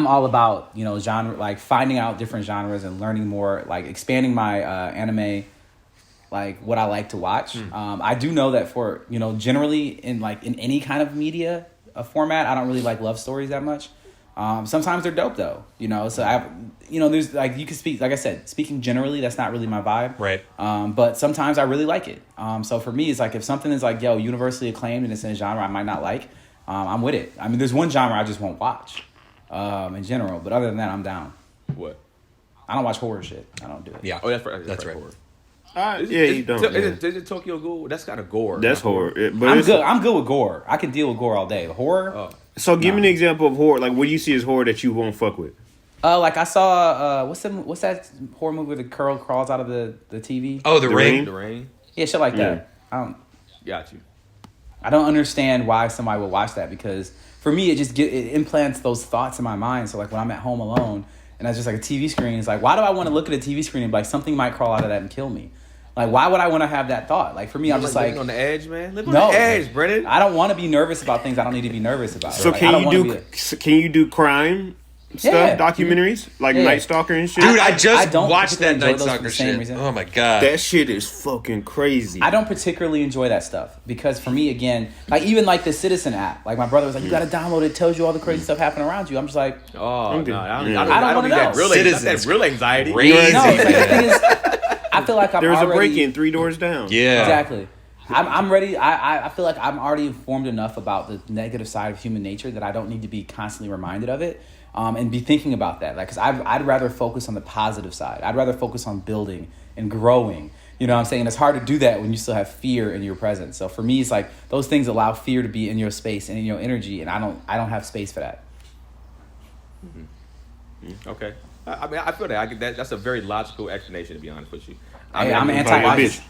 all about, genre, like finding out different genres and learning more, like expanding my anime like what I like to watch. I do know that for generally in any kind of media format, I don't really like love stories that much. Sometimes they're dope though, So there's like you can speak like I said, speaking generally, that's not really my vibe, Right. But sometimes I really like it. So for me, it's like if something is like universally acclaimed and it's in a genre I might not like, I'm with it. I mean, there's one genre I just won't watch, in general, but other than that, I'm down. What? I don't watch horror shit. I don't do it. Yeah. Oh, that's right. right. Yeah, you don't. Is it Tokyo Ghoul? That's kind of gore. That's horror. But I'm good. I'm good with gore. I can deal with gore all day. Horror. So give me an example of horror. Like, what do you see as horror that you won't fuck with? Like I saw what's that horror movie where the girl crawls out of the TV? Oh, The Ring. The Ring. Yeah, shit like that. Got you. I don't understand why somebody would watch that, because for me it implants those thoughts in my mind. So like when I'm at home alone and that's just like a TV screen, it's like, why do I want to look at a TV screen and be like, something might crawl out of that and kill me? Like, why would I want to have that thought? Like, for me, I'm just like... Living on the edge, man. Live on the edge, Brennan. I don't want to be nervous about things I don't need to be nervous about. So like, can you do crime stuff, documentaries? Like Night Stalker and shit? Dude, I just don't watched that particularly Night enjoy those for Stalker the same shit. reason. Oh my god. That shit is fucking crazy. I don't particularly enjoy that stuff because for me, again, like even like the Citizen app, like my brother was like, you got to download it. It tells you all the crazy stuff happening around you. I'm just like, Oh, no. I don't wanna need know. that real, Citizens. that real anxiety. Crazy. no, it's like, the thing is, I feel like I'm There was already... a break-in 3 doors down. Yeah. Exactly. I'm ready. I feel like I'm already informed enough about the negative side of human nature that I don't need to be constantly reminded of it, and be thinking about that. Like, because I'd rather focus on the positive side. I'd rather focus on building and growing. You know what I'm saying? It's hard to do that when you still have fear in your presence. So for me, it's like those things allow fear to be in your space and in your energy, and I don't have space for that. Mm-hmm. Okay. I mean, I feel that. That's a very logical explanation, to be honest with you. I'm Like a anti. bitch.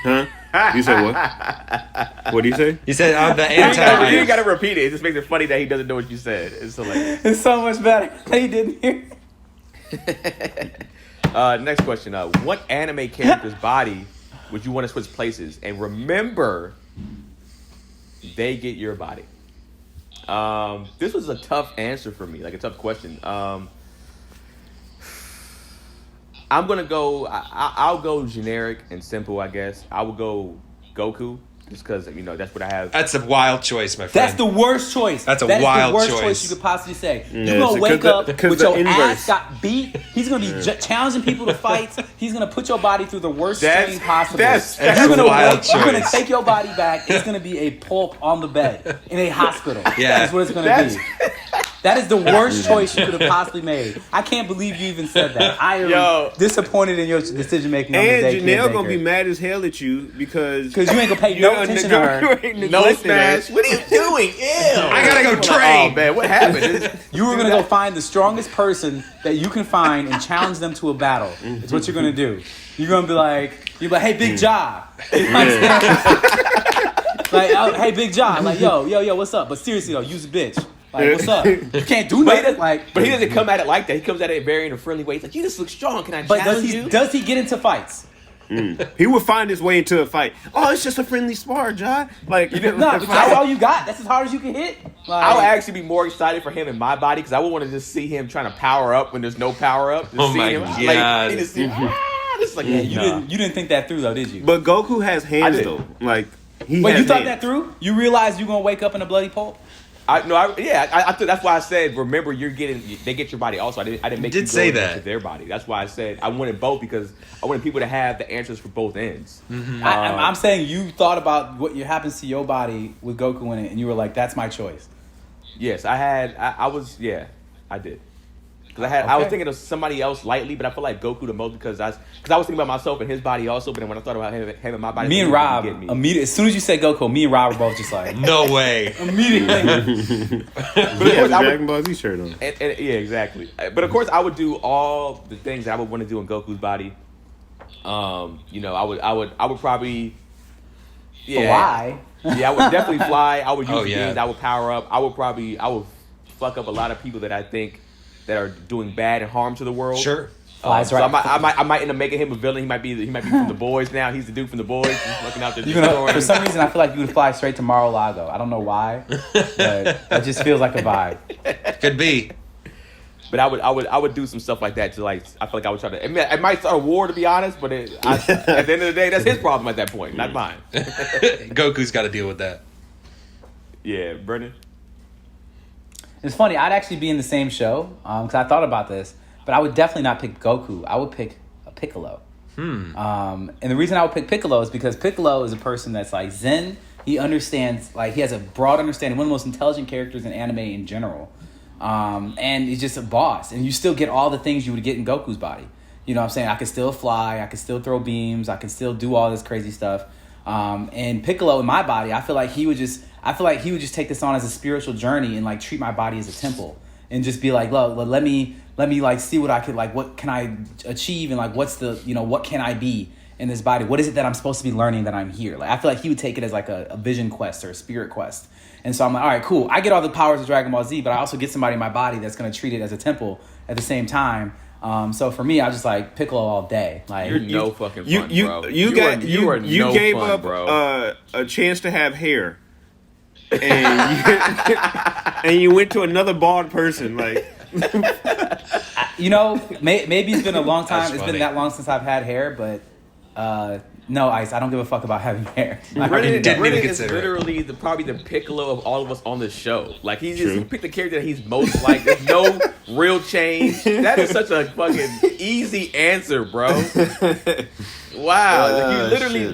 Huh? You said what? What do you say? You said I'm the You anti. got to repeat it. It just makes it funny that he doesn't know what you said. It's hilarious. It's so much better. He didn't hear. Next question. What anime character's body would you want to switch places? And remember, they get your body. This was a tough answer for me, like a tough question. I'm gonna go. I'll go generic and simple, I guess. I will go Goku, just because that's what I have. That's a wild choice, my friend. That's the worst choice. That's a That is wild the worst choice. you could possibly say. Yeah, You're gonna wake up because with the your inverse. ass got beat. He's gonna be challenging people to fights. He's gonna put your body through the worst strain possible. that's you're a gonna wild You're gonna choice. take your body back. It's gonna be a pulp on the bed in a hospital. Yeah. That's what it's gonna be. That is the worst choice you could have possibly made. I can't believe you even said that. I am disappointed in your decision making on the And day. Janelle gonna be mad as hell at you because you ain't gonna pay no attention to her. No smash. What are you doing? Ew. I gotta go train. Oh man, what happened? You were gonna go find the strongest person that you can find and challenge them to a battle. It's what you're gonna do. You're gonna be like, hey, Big Ja. Like, hey, Big Ja. Like, yo, what's up? But seriously though, use a bitch. Like, what's up? You can't do nothing. But he doesn't come at it like that. He comes at it very in a friendly way. He's like, you just look strong. Can I challenge you? Does he get into fights? he would find his way into a fight. Oh, it's just a friendly spar, John. Like, No, that's all you got. That's as hard as you can hit. Like, I would actually be more excited for him in my body because I would want to just see him trying to power up when there's no power up. Just Oh see my him, God. Like, he just see, just like, you didn't think that through though, did you? But Goku has hands did. though. Like, he Wait, has you thought hands. that through? You realized you're gonna wake up in a bloody pulp? I thought that's why I said remember they get your body also. I didn't make did you say go that. into their body. That's why I said I wanted both because I wanted people to have the answers for both ends. I'm saying you thought about what happens to your body with Goku in it, and you were like, "That's my choice." Yes, I did. Because I was thinking of somebody else lightly, but I feel like Goku the most because I was thinking about myself and his body also. But then when I thought about him and my body, Me and Rob, immediately as soon as you said Goku, me and Rob were both just like, No way. immediately. He has a Dragon Ball Z shirt on. And yeah, exactly. But of course, I would do all the things that I would want to do in Goku's body. I would probably. Yeah. Why? Yeah, I would definitely fly. I would use the yeah. beams. I would power up. I would fuck up a lot of people that I think that are doing bad and harm to the world. Sure. Flies So right. I might end up making him a villain. He might be from the boys now. He's the dude from the boys. He's looking out there. For some reason, I feel like you would fly straight to Mar-a-Lago. I don't know why, but it just feels like a vibe. Could be. But I would do some stuff like that to like. I feel like I would try to. It might start a war, to be honest. But at the end of the day, that's his problem at that point, not mine. Goku's got to deal with that. Yeah, Brendan. It's funny. I'd actually be in the same show because I thought about this, but I would definitely not pick Goku. I would pick a Piccolo. And the reason I would pick Piccolo is because Piccolo is a person that's like Zen. He understands, like he has a broad understanding. One of the most intelligent characters in anime in general. And he's just a boss. And you still get all the things you would get in Goku's body. You know what I'm saying? I can still fly. I can still throw beams. I can still do all this crazy stuff. And Piccolo in my body, I feel like he would just take this on as a spiritual journey and like treat my body as a temple and just be like, look, let me like see what I could, like, what can I achieve and like what's the, what can I be in this body? What is it that I'm supposed to be learning that I'm here? Like I feel like he would take it as like a vision quest or a spirit quest. And so I'm like, all right, cool. I get all the powers of Dragon Ball Z, but I also get somebody in my body that's going to treat it as a temple at the same time. So for me, I just like Piccolo all day. Like You're no fucking fun, bro. You gave up bro. A chance to have hair, and you went to another bald person. Like, maybe it's been a long time. It's funny. been that long since I've had hair, but no, Ice. I don't give a fuck about having hair. Brennan didn't even is consider it. literally probably the Piccolo of all of us on this show. Like he picked the character that he's most like. There's no real change. That is such a fucking easy answer, bro. Wow,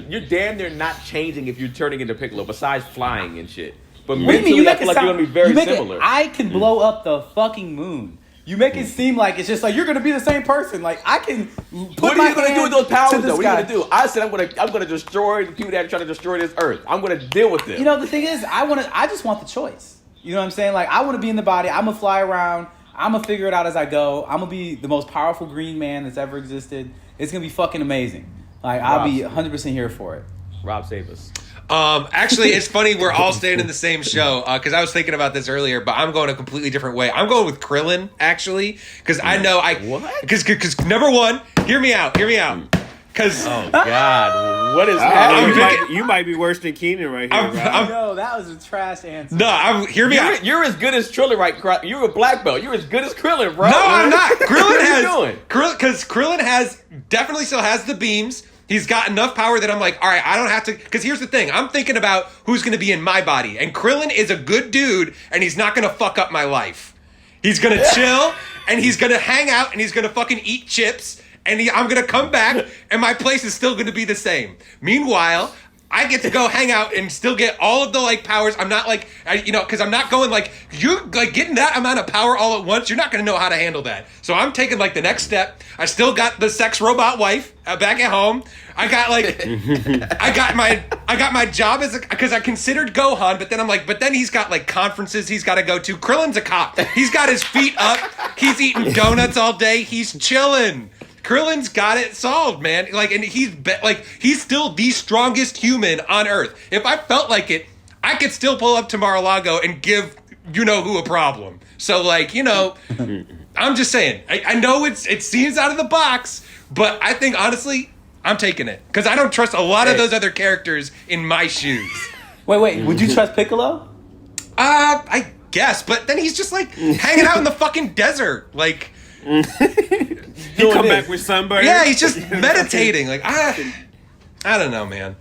you're damn near not changing if you're turning into Piccolo. Besides flying and shit, but mentally, I feel like you're gonna be very similar. I can blow up the fucking moon. You make it seem like it's just like you're gonna be the same person. Like I can. What are you gonna do with those powers, though? What are you gonna do? I said I'm gonna destroy the people that are trying to destroy this earth. I'm gonna deal with them. The thing is, I just want the choice. You know what I'm saying? Like I want to be in the body. I'm gonna fly around. I'm gonna figure it out as I go. I'm gonna be the most powerful green man that's ever existed. It's gonna be fucking amazing. Like I'll be 100% here for it. Rob, save us. Actually, it's funny we're all staying in the same show because I was thinking about this earlier, but I'm going a completely different way. I'm going with Krillin actually because I know because number one, hear me out. Because God, what is happening? you might be worse than Keenan right here. No, that was a trash answer. No, hear me out. You're as good as Krillin, right? You're a black belt. You're as good as Krillin, bro. No, I'm not. Krillin Krillin definitely still has the beams. He's got enough power that I'm like, all right, I don't have to. Because here's the thing. I'm thinking about who's going to be in my body. And Krillin is a good dude, and he's not going to fuck up my life. He's going to chill, and he's going to hang out, and he's going to fucking eat chips. And I'm going to come back, and my place is still going to be the same. Meanwhile, I get to go hang out and still get all of the, like, powers. I'm not, like, because I'm not going, like, you, like, getting that amount of power all at once, you're not going to know how to handle that. So I'm taking, like, the next step. I still got the sex robot wife back at home. I got, like, I got my job because I considered Gohan, but then I'm like, but then he's got, like, conferences he's got to go to. Krillin's a cop. He's got his feet up. He's eating donuts all day. He's chilling. Krillin's got it solved, man. Like, and he's still the strongest human on Earth. If I felt like it, I could still pull up to Mar-a-Lago and give who a problem. So, like, I'm just saying. I know it seems out of the box, but I think honestly, I'm taking it because I don't trust a lot of those other characters in my shoes. Wait. Would you trust Piccolo? I guess, but then he's just like hanging out in the fucking desert, like. He come back with sunburn. Yeah, he's just meditating. Like I don't know, man.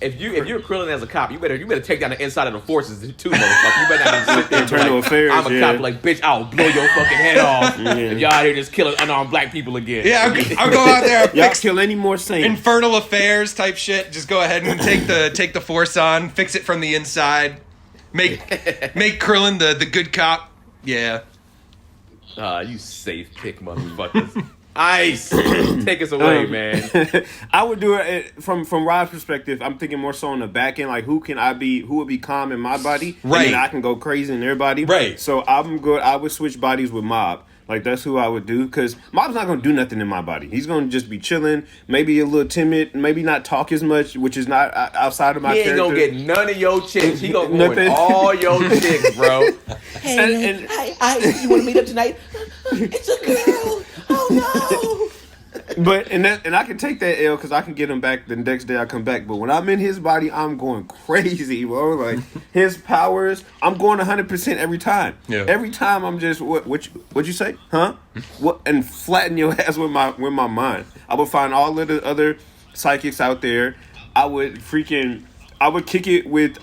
If you're Krillin as a cop, you better take down the inside of the forces too, motherfucker. You better not sit there. Internal affairs. I'm a cop. Like, bitch, I'll blow your fucking head off if y'all out here just killing unarmed black people again. Yeah, I'll go out there. Y'all kill any more saints. Infernal affairs type shit. Just go ahead and take the force on, fix it from the inside, make Krillin the good cop. Yeah. You safe pick, motherfuckers. Ice, take us away, man. I would do it from Rob's perspective. I'm thinking more so on the back end, like who would be calm in my body, right? And then I can go crazy in their body, right? So I'm good. I would switch bodies with Mob. Like that's who I would do because Mob's not gonna do nothing in my body. He's gonna just be chilling, maybe a little timid, maybe not talk as much, which is not outside of my character. He ain't gonna get none of your chicks. He gonna go with all your chicks, bro. Hey, hi, you want to meet up tonight? It's a girl. Oh no. But and I can take that L because I can get him back the next day I come back. But when I'm in his body, I'm going crazy, bro. Like his powers, I'm going 100% every time. Yeah. Every time I'm just what'd you say? Huh? What and flatten your ass with my mind. I would find all of the other psychics out there. I would kick it with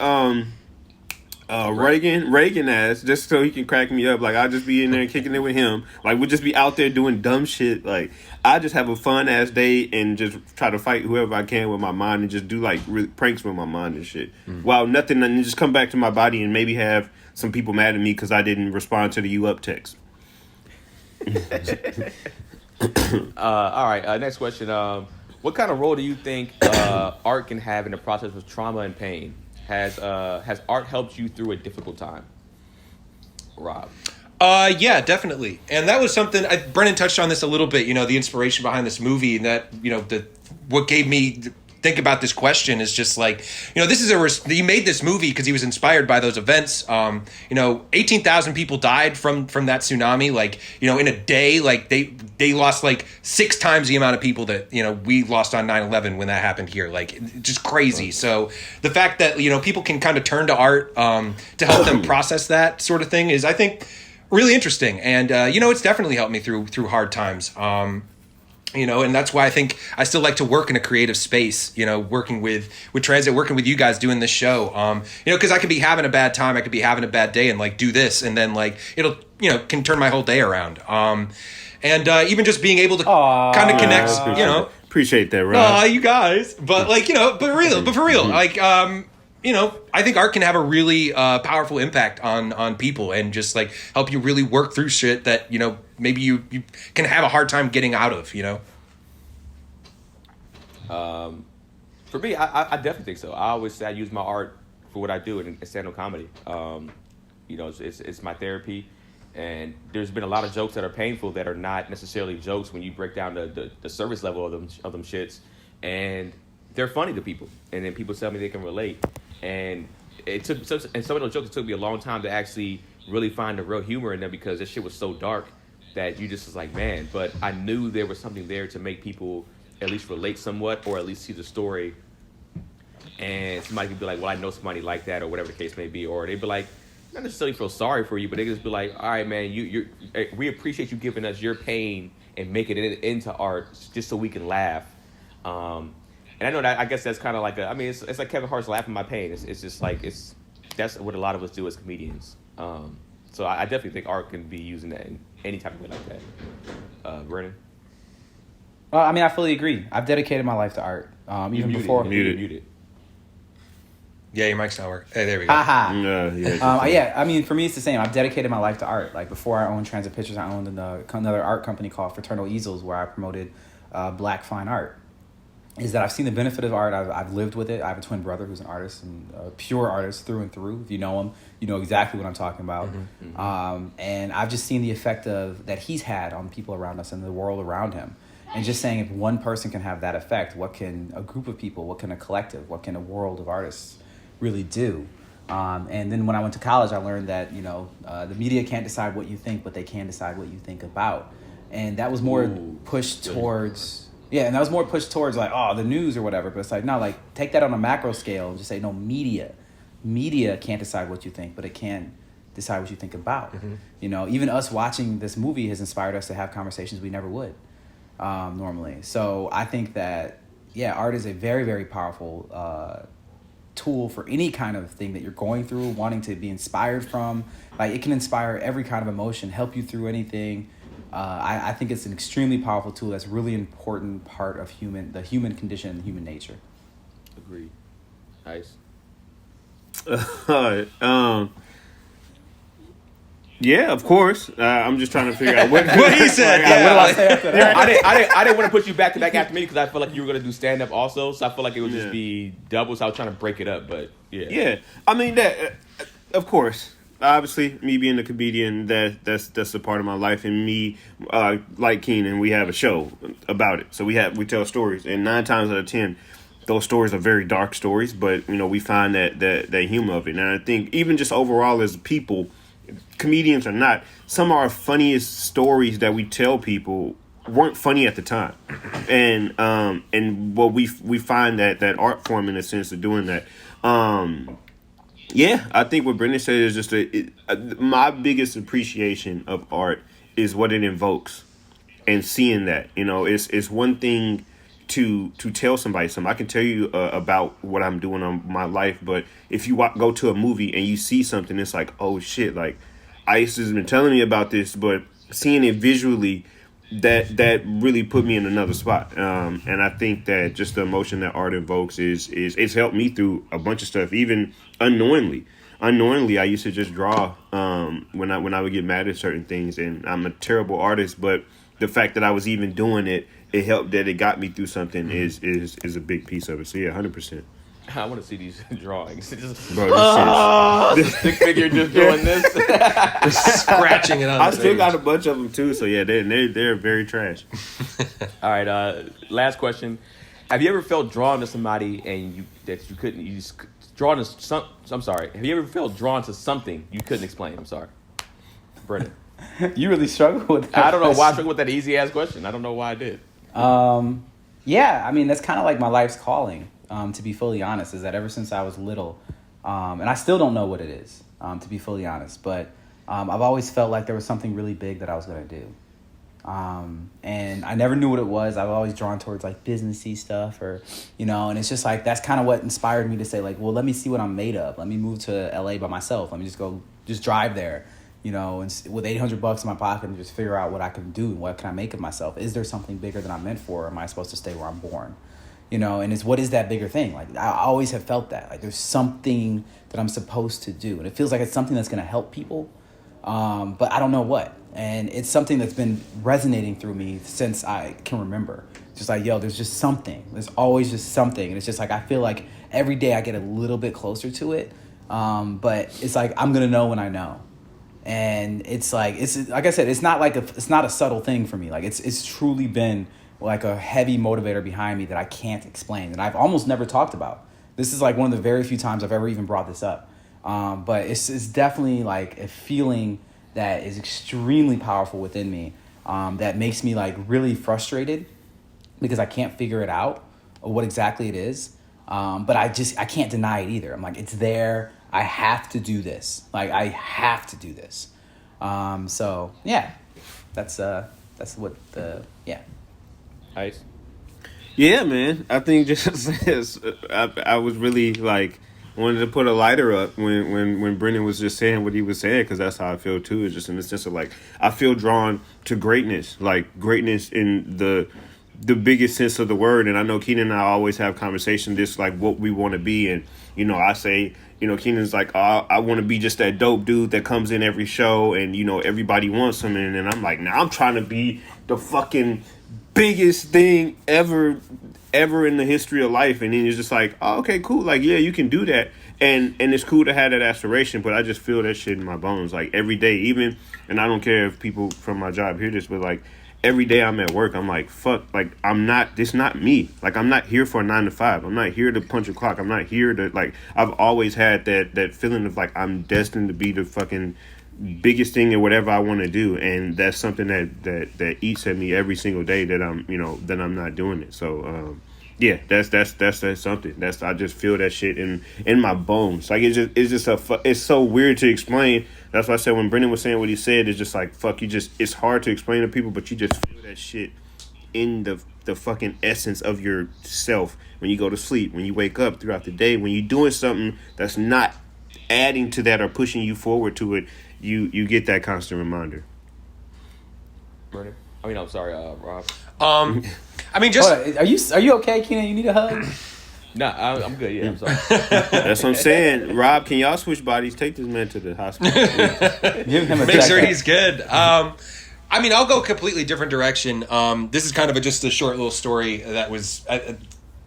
Reagan ass just so he can crack me up. Like I'll just be in there kicking it with him. Like we'll just be out there doing dumb shit. Like I just have a fun ass day and just try to fight whoever I can with my mind and just do like pranks with my mind and shit. While nothing, and just come back to my body and maybe have some people mad at me because I didn't respond to the "you up" text. All right. Next question. What kind of role do you think art can have in the process of trauma and pain? Has art helped you through a difficult time, Rob? Yeah, definitely. And that was something Brennan touched on this a little bit. The inspiration behind this movie, and that what gave me think about this question is just like this is he made this movie because he was inspired by those events. 18,000 people died from that tsunami. Like in a day, like they lost like 6 times the amount of people that we lost on 9/11 when that happened here. Like just crazy. So the fact that people can kind of turn to art to help them process that sort of thing is, I think, really interesting. And it's definitely helped me through hard times. And that's why I think I still like to work in a creative space, working with Transit, working with you guys doing this show, because I could be having a bad time. I could be having a bad day and like do this. And then like, it'll, can turn my whole day around. And even just being able to kind of connect, Appreciate that, Rob. you guys, but like, but for real, like, I think art can have a really powerful impact on people and just like help you really work through shit that, maybe you can have a hard time getting out of, For me, I definitely think so. I always say I use my art for what I do in stand-up comedy. It's my therapy, and there's been a lot of jokes that are painful that are not necessarily jokes when you break down the service level of them shits, and they're funny to people, and then people tell me they can relate. And some of those jokes, it took me a long time to actually really find the real humor in them because this shit was so dark that you just was like, man. But I knew there was something there to make people at least relate somewhat, or at least see the story. And somebody could be like, well, I know somebody like that, or whatever the case may be. Or they'd be like, not necessarily feel sorry for you, but they could just be like, all right, man, we appreciate you giving us your pain and making it into art just so we can laugh. And I know that, I guess that's kind of like it's like Kevin Hart's laughing my pain. It's just like, that's what a lot of us do as comedians. So I definitely think art can be used in that in any type of way like that. Brennan? Well, I fully agree. I've dedicated my life to art. Even before. Muted. Yeah, your mic's not working. Hey, there we go. Haha. Yeah. For me, it's the same. I've dedicated my life to art. Like before I owned Transit Pictures, I owned another art company called Fraternal Easels, where I promoted black fine art. Is that I've seen the benefit of art. I've lived with it. I have a twin brother who's an artist and a pure artist through and through. If you know him, you know exactly what I'm talking about. And I've just seen the effect that he's had on people around us and the world around him. And just saying, if one person can have that effect, what can a group of people, what can a collective, what can a world of artists really do? And then when I went to college, I learned that the media can't decide what you think, but they can decide what you think about. And that was more pushed towards. Yeah, and that was more pushed towards like, the news or whatever. But it's like, no, like take that on a macro scale and just say, no, media can't decide what you think, but it can decide what you think about. Even us watching this movie has inspired us to have conversations we never would normally. So I think that, art is a very, very powerful tool for any kind of thing that you're going through, wanting to be inspired from. Like it can inspire every kind of emotion, help you through anything. I think it's an extremely powerful tool that's really important part of the human condition and human nature. Agreed. Nice. Yeah, of course. I'm just trying to figure out what he said. What do I say after that? I didn't want to put you back to back after me because I felt like you were going to do stand up also. So I felt like it would just be double. So I was trying to break it up, but yeah. Yeah, that of course. Obviously, me being a comedian, that's a part of my life, and me, like Keenan, we have a show about it. So we tell stories, and 9 times out of 10, those stories are very dark stories. But we find that humor of it, and I think even just overall as people, comedians or not, some of our funniest stories that we tell people weren't funny at the time, and what we find that art form in a sense of doing that. Yeah, I think what Brendan said is just my biggest appreciation of art is what it invokes, and seeing that, it's one thing to tell somebody something. I can tell you about what I'm doing on my life, but if you go to a movie and you see something, it's like, oh shit, like Ice has been telling me about this, but seeing it visually, that really put me in another spot. And I think that just the emotion that art invokes is it's helped me through a bunch of stuff, even unknowingly. Unknowingly, I used to just draw when I would get mad at certain things, and I'm a terrible artist, but the fact that I was even doing it, it helped that it got me through something is a big piece of it. So yeah, 100%. I want to see these drawings. Just, Bro, this stick figure just doing this. Scratching it on I the still page. got a bunch of them too. So yeah, they're very trash. All right, last question. Have you ever felt drawn to somebody and you just drawn to some? I'm sorry. Have you ever felt drawn to something you couldn't explain? I'm sorry, Brendan. You really struggle with that. I don't know why I question. struggled with that easy ass question. I don't know why I did. Yeah, I mean, that's kind of like my life's calling, to be fully honest, is that ever since I was little, and I still don't know what it is, to be fully honest, but I've always felt like there was something really big that I was going to do. And I never knew what it was. I've always drawn towards like businessy stuff and it's just like, that's kind of what inspired me to say like, well, let me see what I'm made of. Let me move to LA by myself. Let me just drive there, and with $800 in my pocket and just figure out what I can do and what can I make of myself. Is there something bigger than I'm meant for? Or am I supposed to stay where I'm born? And what is that bigger thing? Like, I always have felt that like there's something that I'm supposed to do. And it feels like it's something that's going to help people. But I don't know what. And it's something that's been resonating through me since I can remember. Just like, yo, there's just something. There's always just something. And it's just like, I feel like every day I get a little bit closer to it. But it's like, I'm going to know when I know. And it's like I said, it's not a subtle thing for me. Like it's truly been like a heavy motivator behind me that I can't explain, that I've almost never talked about. This is like one of the very few times I've ever even brought this up. But it's definitely like a feeling that is extremely powerful within me, that makes me like really frustrated because I can't figure it out or what exactly it is. But I can't deny it either. I'm like, it's there. I have to do this. Like, I have to do this. So yeah, that's what Ice. Yeah, man. I think just I was really like wanted to put a lighter up when Brendan was just saying what he was saying, because that's how I feel too. It's just in the sense of like I feel drawn to greatness, like greatness in the biggest sense of the word. And I know Keenan and I always have conversations just like what we want to be. And I say, Keenan's like, oh, I want to be just that dope dude that comes in every show and everybody wants him. And then I'm like, now I'm trying to be the fucking biggest thing ever in the history of life. And then it's just like, oh, okay, cool, like, yeah, you can do that, and it's cool to have that aspiration, but I just feel that shit in my bones, like, every day. Even, and I don't care if people from my job hear this, but like every day I'm at work, I'm like, fuck, like, this not me. Like, I'm not here for a 9 to 5. I'm not here to punch a clock. I'm not here to, like, I've always had that feeling of like I'm destined to be the fucking biggest thing in whatever I want to do, and that's something that eats at me every single day that I'm not doing it. So yeah, that's something. I just feel that shit in my bones. Like it's so weird to explain. That's why I said when Brendan was saying what he said, it's just like, fuck, it's hard to explain to people, but you just feel that shit in the fucking essence of yourself when you go to sleep, when you wake up throughout the day, when you're doing something that's not adding to that or pushing you forward to it. You get that constant reminder. Brendan? I mean, I'm sorry, Rob. I mean, just are you okay, Keenan? You need a hug? Nah, I'm good. Yeah, I'm sorry. That's what I'm saying. Rob, can y'all switch bodies? Take this man to the hospital. Give him a make sure checkup. he's good. I mean, I'll go a completely different direction. This is kind of just a short little story that was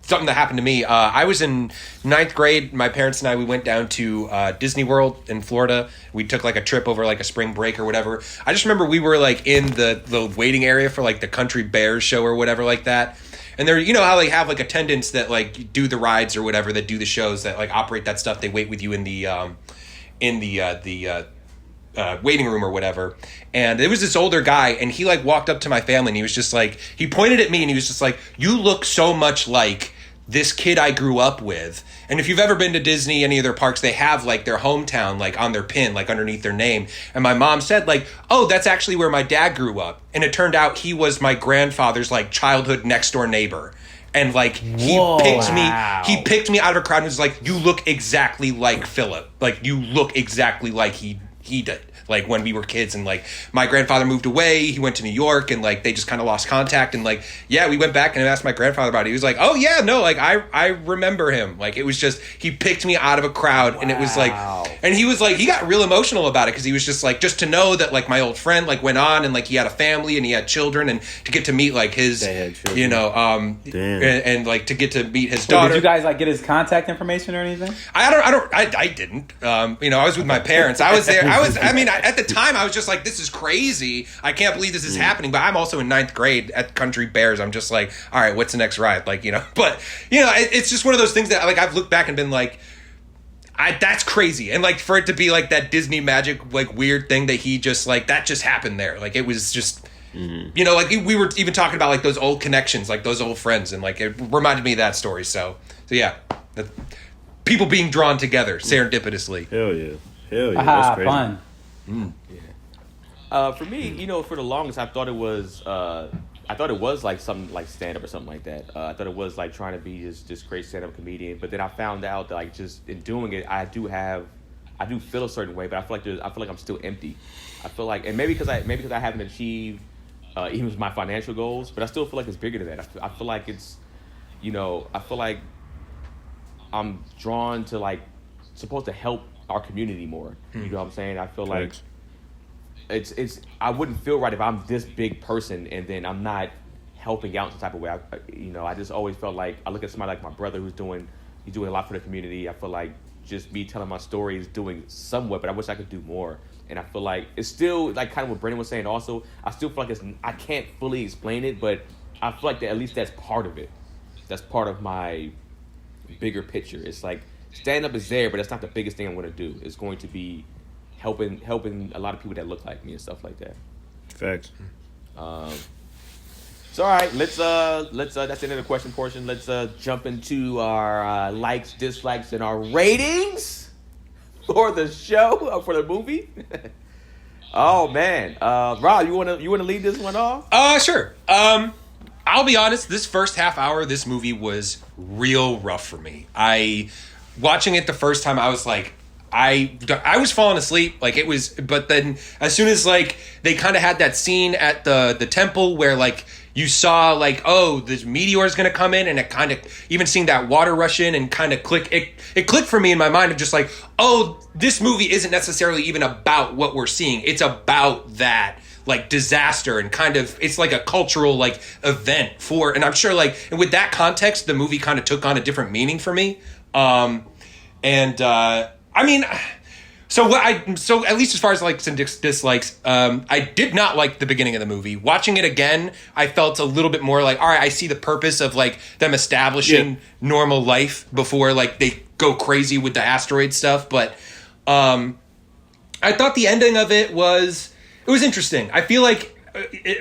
something that happened to me. I was in 9th grade. My parents and I, we went down to Disney World in Florida. We took like a trip over like a spring break or whatever. I just remember we were like in the waiting area for like the Country Bears show or whatever like that. And there, how they have like attendants that like do the rides or whatever, that do the shows, that like operate that stuff. They wait with you in the waiting room or whatever. And there was this older guy, and he like walked up to my family, and he was just like, he pointed at me, and he was just like, "You look so much like this kid I grew up with." And if you've ever been to Disney, any of their parks, they have like their hometown like on their pin, like underneath their name. And my mom said like, "Oh, that's actually where my dad grew up." And it turned out he was my grandfather's like childhood next door neighbor. And like he picked me out of a crowd and was like, "You look exactly like Philip. Like you look exactly like he did." Like when we were kids, and like my grandfather moved away, he went to New York, and like they just kind of lost contact. And like, yeah, we went back and asked my grandfather about it. He was like, "Oh yeah, no, like I remember him." Like it was just, he picked me out of a crowd. And it was like, and he was like, he got real emotional about it, because he was just like, just to know that like my old friend like went on, and like he had a family and he had children, and to get to meet like his, you know, and like to get to meet his daughter. Did you guys like get his contact information or anything? I didn't. You know, I was with my parents. I was there. I mean, at the time, I was just like, this is crazy. I can't believe this is happening. But I'm also in 9th grade at Country Bears. I'm just like, all right, what's the next ride? Like, you know, but, you know, it's just one of those things that, like, I've looked back and been like, that's crazy. And, like, for it to be, like, that Disney magic, like, weird thing that he just, like, that just happened there. Like, it was just, you know, like, we were even talking about, like, those old connections, like, those old friends. And, like, it reminded me of that story. So yeah. People being drawn together serendipitously. Hell yeah. That's crazy. Fun. For me, you know, for the longest, I thought it was like something like stand up or something like that. I thought it was like trying to be just great stand up comedian. But then I found out that like just in doing it, I do feel a certain way, but I feel like I'm still empty. I feel like, and maybe because I haven't achieved even my financial goals, but I still feel like it's bigger than that. I feel like it's, you know, I feel like I'm drawn to like supposed to help our community more. You know what I'm saying? I feel like it's I wouldn't feel right if I'm this big person and then I'm not helping out in some type of way. I just always felt like I look at somebody like my brother he's doing a lot for the community. I feel like just me telling my story is doing somewhat, but I wish I could do more. And I feel like it's still like kind of what Brandon was saying. Also, I still feel like I can't fully explain it, but I feel like that at least that's part of it. That's part of my bigger picture. It's like stand up is there, but that's not the biggest thing I'm going to do. It's going to be helping a lot of people that look like me and stuff like that. Facts. So all right, let's that's the end of the question portion. Let's jump into our likes, dislikes, and our ratings for the show, for the movie. Oh man, Rob, you wanna lead this one off? Sure. I'll be honest, this first half hour, this movie was real rough for me. Watching it the first time, I was like, I was falling asleep. Like it was, but then as soon as like they kind of had that scene at the temple where like you saw like, oh, this meteor is gonna come in, and it kind of even seeing that water rush in and kind of click. It clicked for me in my mind of just like, oh, this movie isn't necessarily even about what we're seeing. It's about that like disaster, and kind of it's like a cultural like event for, and I'm sure like, and with that context, the movie kind of took on a different meaning for me. I mean, so at least as far as likes and dislikes, I did not like the beginning of the movie. Watching it again, I felt a little bit more like, all right, I see the purpose of like them establishing normal life before like they go crazy with the asteroid stuff. But I thought the ending of it was interesting. I feel like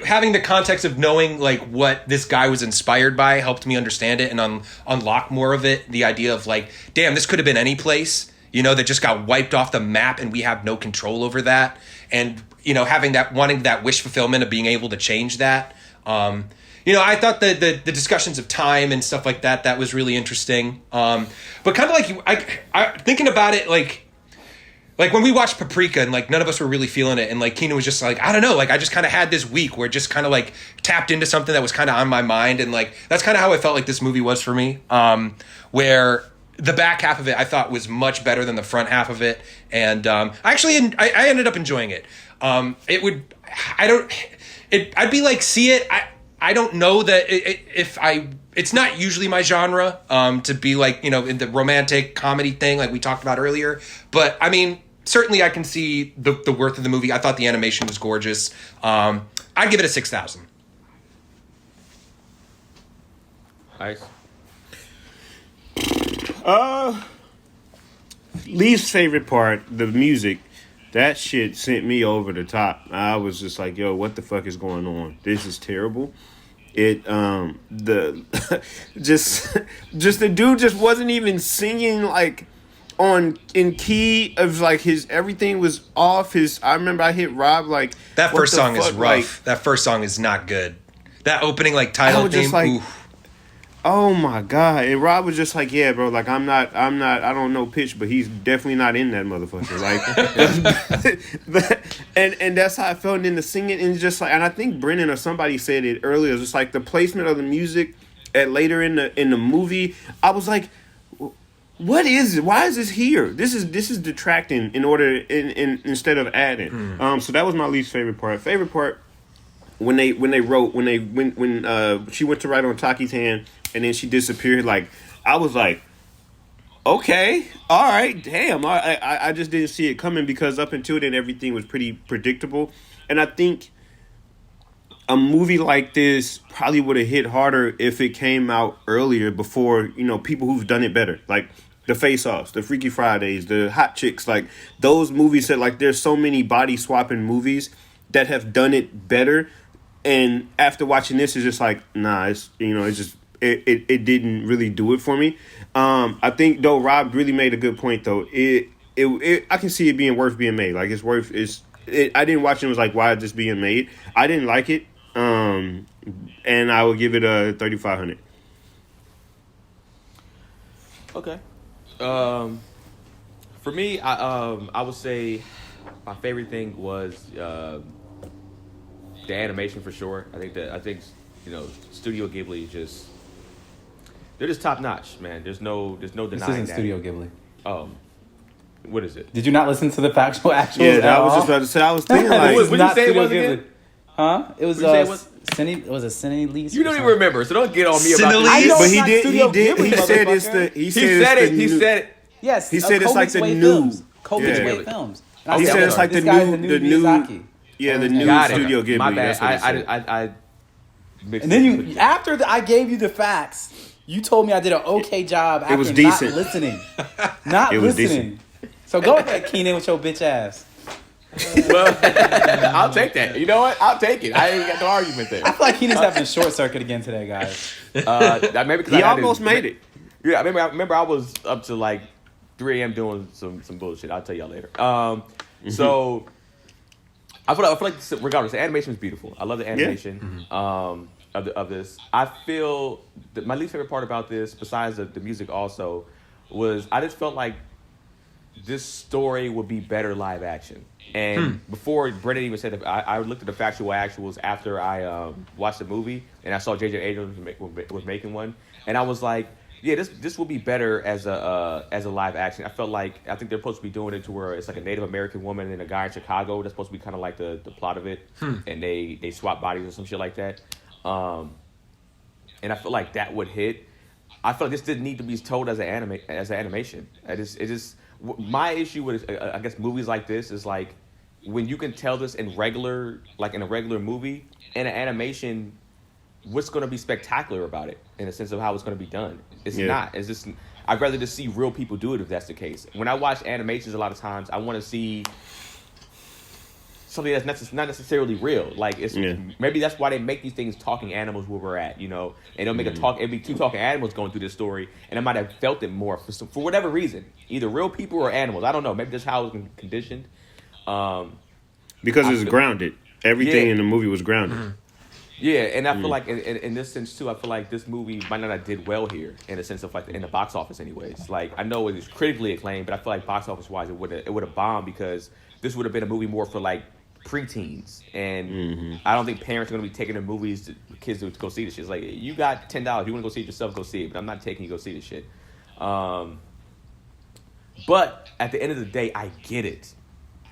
having the context of knowing like what this guy was inspired by helped me understand it and unlock more of it. The idea of like, damn, this could have been any place, you know, that just got wiped off the map and we have no control over that. And, you know, wanting that wish fulfillment of being able to change that. You know, I thought the discussions of time and stuff like that was really interesting. But kind of like I thinking about it, like when we watched Paprika and like none of us were really feeling it, and like Keenan was just like, I don't know, like I just kind of had this week where it just kind of like tapped into something that was kind of on my mind, and like that's kind of how I felt like this movie was for me. Where the back half of it I thought was much better than the front half of it, and I ended up enjoying it. I'd be like, see it. I don't know that it's not usually my genre to be like, you know, in the romantic comedy thing like we talked about earlier, but I mean, certainly I can see the worth of the movie. I thought the animation was gorgeous. I'd give it a 6,000. Nice. Least favorite part, the music. that shit sent me over the top. I was just like, yo, what the fuck is going on? This is terrible. It the just the dude just wasn't even singing like on in key of like his everything was off his. I remember I hit Rob like That what first the song is fuck? rough. Like, That first song is not good. That opening like I title was theme. just like, oof. oh my god! And Rob was just like, yeah, bro. Like I'm not. I don't know pitch, but he's definitely not in that motherfucker. Like, and that's how I felt. And then the singing and just like, and I think Brennan or somebody said it earlier. It's just like the placement of the music at later in the movie. I was like, what is it? Why is this here? This is detracting in order in instead of adding. So that was my least favorite part. Favorite part. When she went to write on Taki's hand and then she disappeared, like I was like, okay, all right, damn, I just didn't see it coming because up until then everything was pretty predictable, and I think a movie like this probably would have hit harder if it came out earlier before people who've done it better, like the Face Offs, the Freaky Fridays, the Hot Chicks, like those movies that like there's so many body swapping movies that have done it better. And after watching this, it's just like, nah, it's just it didn't really do it for me. I think though Rob really made a good point though. It I can see it being worth being made. Like I didn't watch it and was like, why is this being made? I didn't like it. And I would give it a 3,500. Okay. For me, I would say my favorite thing was the animation for sure. I think Studio Ghibli they're just top notch, man. There's no denying This isn't that. Studio Ghibli. What is it? Did you not listen to the factual actuals? Yeah, at I was all? just about to say. I was thinking This like, is What'd you not say it Studio was Ghibli. again? Huh? It was What'd you say Cine. Was it Cine Lease? You don't even remember, so don't get on me about Cinelease? this. I know but it's he not did. Studio He did. Ghibli, He said it's motherfucker. the. He He said said it's it. the He new- said it. Yes. He said it's like the Komitsuei new- Films. Komitsuei Yeah. Films. And I He was said like, it's like this the guy's new, Miyazaki. yeah, the new Got it. Studio Ghibli. My bad. That's what he said. I mixed And then it. you, after I gave you the facts, you told me I did an okay job after was not decent. listening. Not It was listening. So go ahead, Keenan, with your bitch ass. Well, I'll take that. You know what? I'll take it. I ain't got no argument there. I feel like Keenan's having a short circuit again today, guys. Maybe 'cause He I had almost to- made it. Yeah, I remember I was up to like 3 a.m. doing some bullshit. I'll tell y'all later. So I feel like regardless, the animation is beautiful. I love the animation of this. I feel that my least favorite part about this, besides the music, also was I just felt like this story would be better live action. And before Brennan even said that, I looked at the factual actuals after I watched the movie, and I saw J.J. Abrams was making one, and I was like, yeah, this will be better as a live action. I think they're supposed to be doing it to where it's like a Native American woman and a guy in Chicago. That's supposed to be kind of like the plot of it, and they swap bodies or some shit like that. And I feel like that would hit. I feel like this didn't need to be told as an animation. My issue with I guess movies like this is like when you can tell this in a regular movie, in an animation, what's going to be spectacular about it in the sense of how it's going to be done? It's not. It's just I'd rather just see real people do it if that's the case. When I watch animations, a lot of times I want to see something that's not necessarily real. Like maybe that's why they make these things talking animals where we're at, and they'll make it'd be two talking animals going through this story, and I might have felt it more for whatever reason, either real people or animals. I don't know. Maybe that's how it was conditioned. Because it's grounded. Everything in the movie was grounded. Yeah, and I feel like in this sense too, I feel like this movie might not have did well here in the sense of like in the box office, anyways. Like I know it was critically acclaimed, but I feel like box office wise, it would have bombed because this would have been a movie more for like preteens, and I don't think parents are going to be taking the movies to kids to go see this shit. It's like, you got $10, you want to go see it yourself, go see it, but I'm not taking you to go see this shit. But at the end of the day, I get it.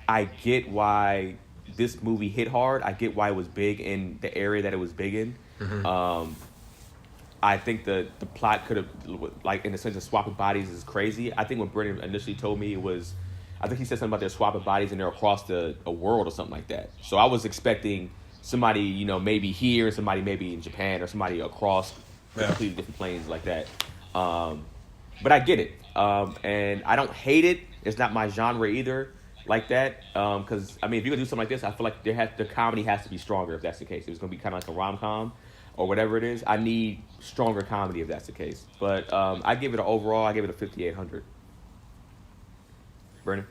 I get why this movie hit hard. I get why it was big in the area that it was big in. I think the plot could have, like in the sense of swapping bodies, is crazy. I think when Brennan initially told me I think he said something about they're swapping bodies and they're across a world or something like that. So I was expecting somebody, maybe here and somebody maybe in Japan or somebody across completely different planes like that. But I get it. And I don't hate it. It's not my genre either. like that. Because I mean, if you're gonna do something like this, I feel like the comedy has to be stronger. If that's the case, if it's gonna be kind of like a rom com or whatever it is, I need stronger comedy if that's the case. But I give it an overall. I give it a 5,800. Brandon.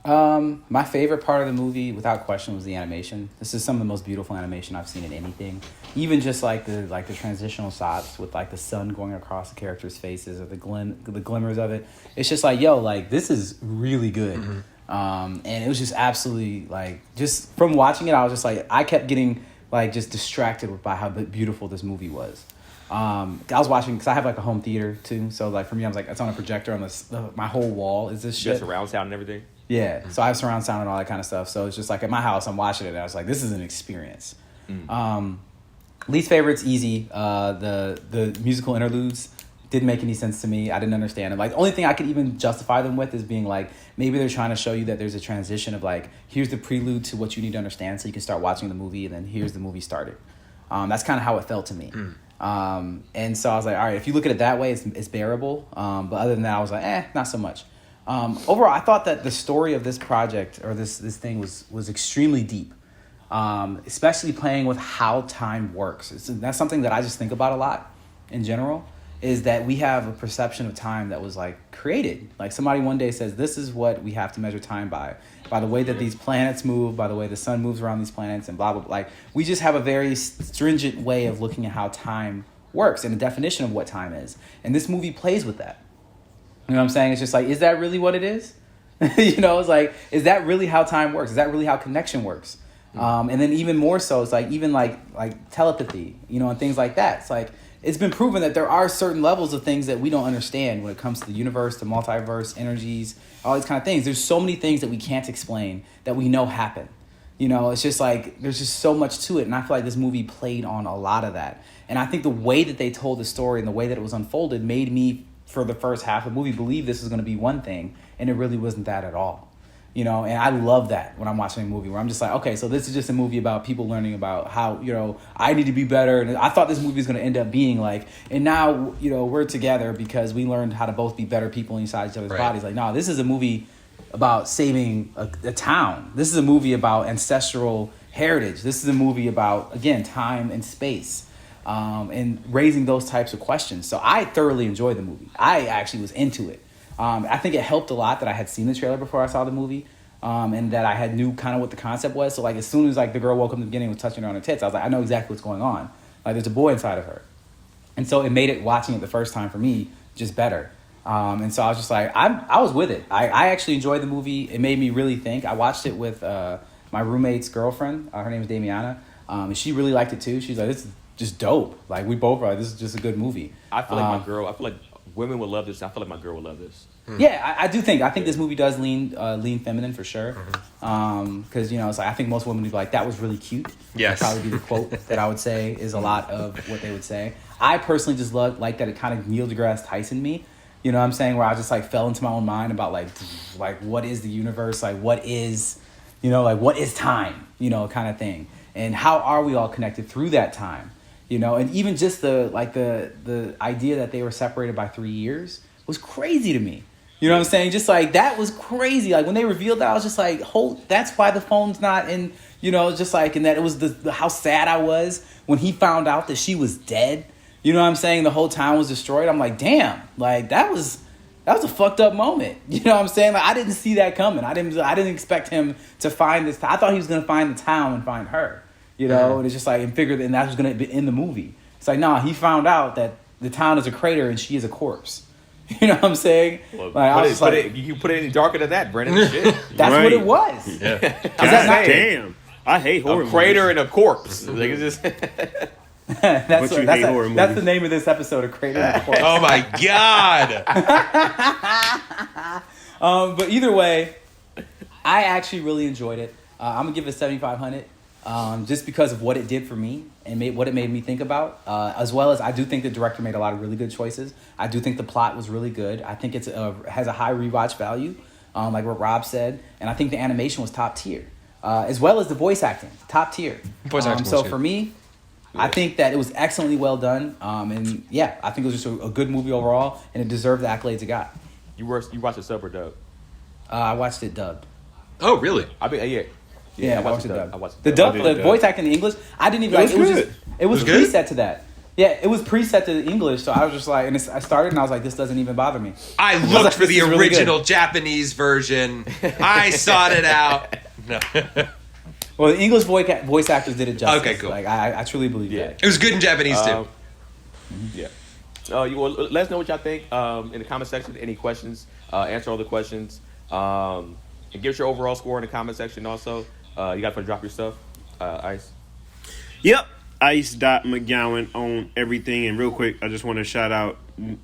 My favorite part of the movie, without question, was the animation. This is some of the most beautiful animation I've seen in anything. Even just like the transitional shots with like the sun going across the characters' faces or the glimmers of it. It's just like, yo, like this is really good. And it was just absolutely like, just from watching it, I was just like, I kept getting like just distracted by how beautiful this movie was. I was watching because I have like a home theater too, so like for me, I was like, it's on a projector on my whole wall is this shit. Just surround sound and everything. Yeah, so I have surround sound and all that kind of stuff. So it's just like at my house, I'm watching it, and I was like, this is an experience. Least favorite's easy. The musical interludes didn't make any sense to me. I didn't understand them. Like the only thing I could even justify them with is being like, maybe they're trying to show you that there's a transition of like, here's the prelude to what you need to understand, so you can start watching the movie, and then here's the movie started. That's kind of how it felt to me. And so I was like, all right, if you look at it that way, it's bearable. But other than that, I was like, not so much. Overall, I thought that the story of this project or this thing was extremely deep, especially playing with how time works. That's something that I just think about a lot in general, is that we have a perception of time that was like created. Like somebody one day says, this is what we have to measure time by the way that these planets move, by the way the sun moves around these planets, and blah, blah, blah. Like we just have a very stringent way of looking at how time works and the definition of what time is. And this movie plays with that. You know what I'm saying? It's just like, is that really what it is? You know, it's like, is that really how time works? Is that really how connection works? And then even more so, it's like, even like telepathy, you know, and things like that. It's like, it's been proven that there are certain levels of things that we don't understand when it comes to the universe, the multiverse, energies, all these kind of things. There's so many things that we can't explain that we know happen. You know, it's just like, there's just so much to it. And I feel like this movie played on a lot of that. And I think the way that they told the story and the way that it was unfolded made me, for the first half of the movie, believe this was going to be one thing, and it really wasn't that at all. You know, and I love that when I'm watching a movie where I'm just like, okay, so this is just a movie about people learning about how, you know, I need to be better. And I thought this movie was going to end up being like, and now, you know, we're together because we learned how to both be better people inside each other's bodies. Like, no, this is a movie about saving a town. This is a movie about ancestral heritage. This is a movie about, again, time and space. And raising those types of questions. So I thoroughly enjoyed the movie. I actually was into it. I think it helped a lot that I had seen the trailer before I saw the movie, and that I had knew kind of what the concept was. So like as soon as like the girl woke up in the beginning and was touching her on her tits, I was like, I know exactly what's going on. Like there's a boy inside of her. And so it made it, watching it the first time for me, just better. And so I was just like, I was with it. I actually enjoyed the movie. It made me really think. I watched it with my roommate's girlfriend. Her name is Damiana. And she really liked it too. She's like, this is just dope. Like we both are. This is just a good movie. I feel like I feel like women would love this. I feel like my girl would love this. Yeah, I do think. I think this movie does lean feminine for sure. Because you know, it's like I think most women would be like, that was really cute. Yes. That'd probably be the quote that I would say is a lot of what they would say. I personally just like that it kind of Neil deGrasse Tyson me. You know what I'm saying? Where I just like fell into my own mind about like what is the universe? Like what is, you know, like what is time? You know, kind of thing. And how are we all connected through that time? You know, and even just the idea that they were separated by 3 years was crazy to me. You know what I'm saying? Just like that was crazy. Like when they revealed that, I was just like, that's why the phone's not in, you know, just like, and that it was how sad I was when he found out that she was dead. You know what I'm saying? The whole town was destroyed. I'm like, damn, like that was a fucked up moment. You know what I'm saying? Like I didn't see that coming. I didn't expect him to find this. I thought he was going to find the town and find her. You know, and it's just like, and figured, and that was going to be in the movie. It's like, nah, he found out that the town is a crater and she is a corpse. You know what I'm saying? Well, like, you put it any darker than that, Brennan. Shit. That's what it was. Yeah. Damn. I hate horror movies. A crater and a corpse. Like it's just that's the name of this episode, A Crater and a Corpse. Oh my god. But either way, I actually really enjoyed it. I'm gonna give it 7,500. Just because of what it did for me and what it made me think about, as well as I do think the director made a lot of really good choices. I do think the plot was really good. I think it has a high rewatch value, like what Rob said, and I think the animation was top tier, as well as the voice acting, top tier. So for me, I think that it was excellently well done, and yeah, I think it was just a good movie overall, and it deserved the accolades it got. you watched it sub or dub? I watched it dubbed. Oh, really? I mean, yeah. Yeah, I watched the dub. I watched the dub. The voice acting in English. I didn't even like. It was good. just. It was good? preset to that. Yeah, it was preset to English, so I was just like, and I started, and I was like, this doesn't even bother me. I was looked like, for the this is really original good. Japanese version. I sought it out. No. Well, the English voice actors did it justice. Okay, cool. Like I truly believe that. It was good in Japanese too. Yeah. Let us know what y'all think in the comment section. Any questions? Answer all the questions. And give us your overall score in the comment section also. You guys want to drop your stuff? Ice? Yep. Ice.McGowan on everything. And real quick, I just want to shout out,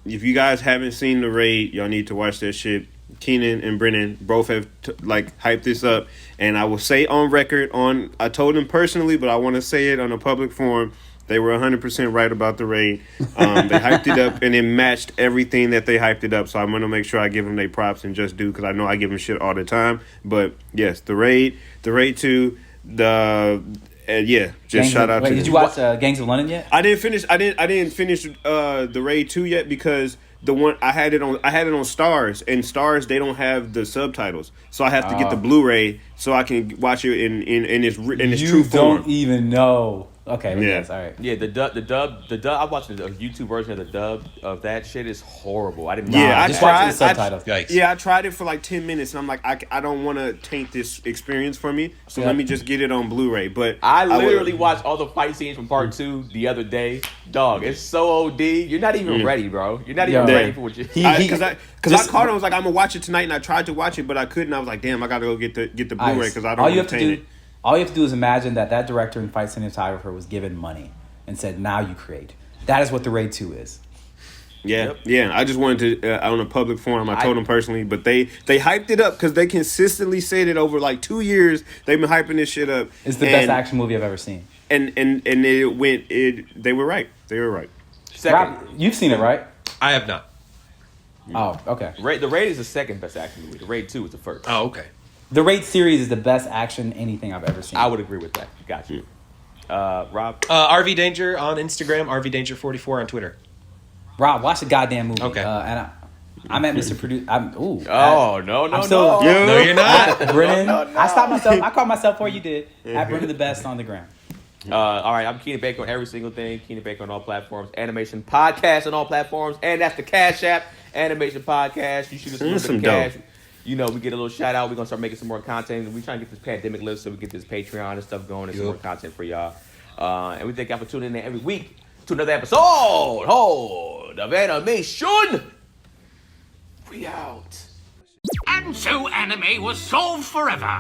if you guys haven't seen The Raid, y'all need to watch that shit. Keenan and Brennan both have hyped this up, and I will say on record, I told them personally, but I want to say it on a public forum, they were 100% right about The Raid. They hyped it up, and it matched everything that they hyped it up, so I'm going to make sure I give them their props and just do, because I know I give them shit all the time. But yes, The Raid 2, shout out to them. Did you watch Gangs of London yet? I didn't finish The Raid 2 yet, because the one I had it on Stars, and Stars they don't have the subtitles, so I have to get the Blu-ray so I can watch it in its true form. You don't even know. Okay, Yeah. yes, all right. Yeah, the dub. I watched a YouTube version of the dub of that shit is horrible. I didn't. Yeah, I just watch tried. the subtitles. Yikes. Yeah, I tried it for like 10 minutes, and I'm like, I don't want to taint this experience for me, so let me just get it on Blu-ray. But I literally watched all the fight scenes from part 2 the other day. Dog, it's so OD. You're not even ready, bro. You're not even ready for what you. Because I caught it. I was like, I'm gonna watch it tonight, and I tried to watch it, but I couldn't. I was like, damn, I gotta go get the Blu-ray because I don't want to taint it. All you have to do is imagine that director and fight cinematographer was given money and said, now you create. That is what The Raid 2 is. Yeah, yeah. I just wanted to on a public forum. I told them personally, but they hyped it up because they consistently said it over like 2 years. They've been hyping this shit up. It's the best action movie I've ever seen. And they were right. They were right. Second, Rob, you've seen it, right? I have not. Oh, okay. The Raid is the second best action movie. The Raid 2 is the first. Oh, okay. The Raid series is the best action anything I've ever seen. I would agree with that. Got you. Rob? RV Danger on Instagram, RV Danger 44 on Twitter. Rob, watch the goddamn movie. Okay. And I'm at Mr. Producer. No, no, still, no. No, you're not. Brennan. I stopped myself. I called myself before you did. At Brennan the Best on the ground. All right, I'm Keenan Baker on every single thing. Keenan Baker on all platforms. Animation Podcast on all platforms. And that's the Cash App. Animation Podcast. You shoot us a little bit of cash. dope. You know, we get a little shout out. We're going to start making some more content. We're trying to get this pandemic list so we get this Patreon and stuff going and some more content for y'all. And we thank y'all for tuning in every week to another episode of Animeshun. We out. And so anime was solved forever.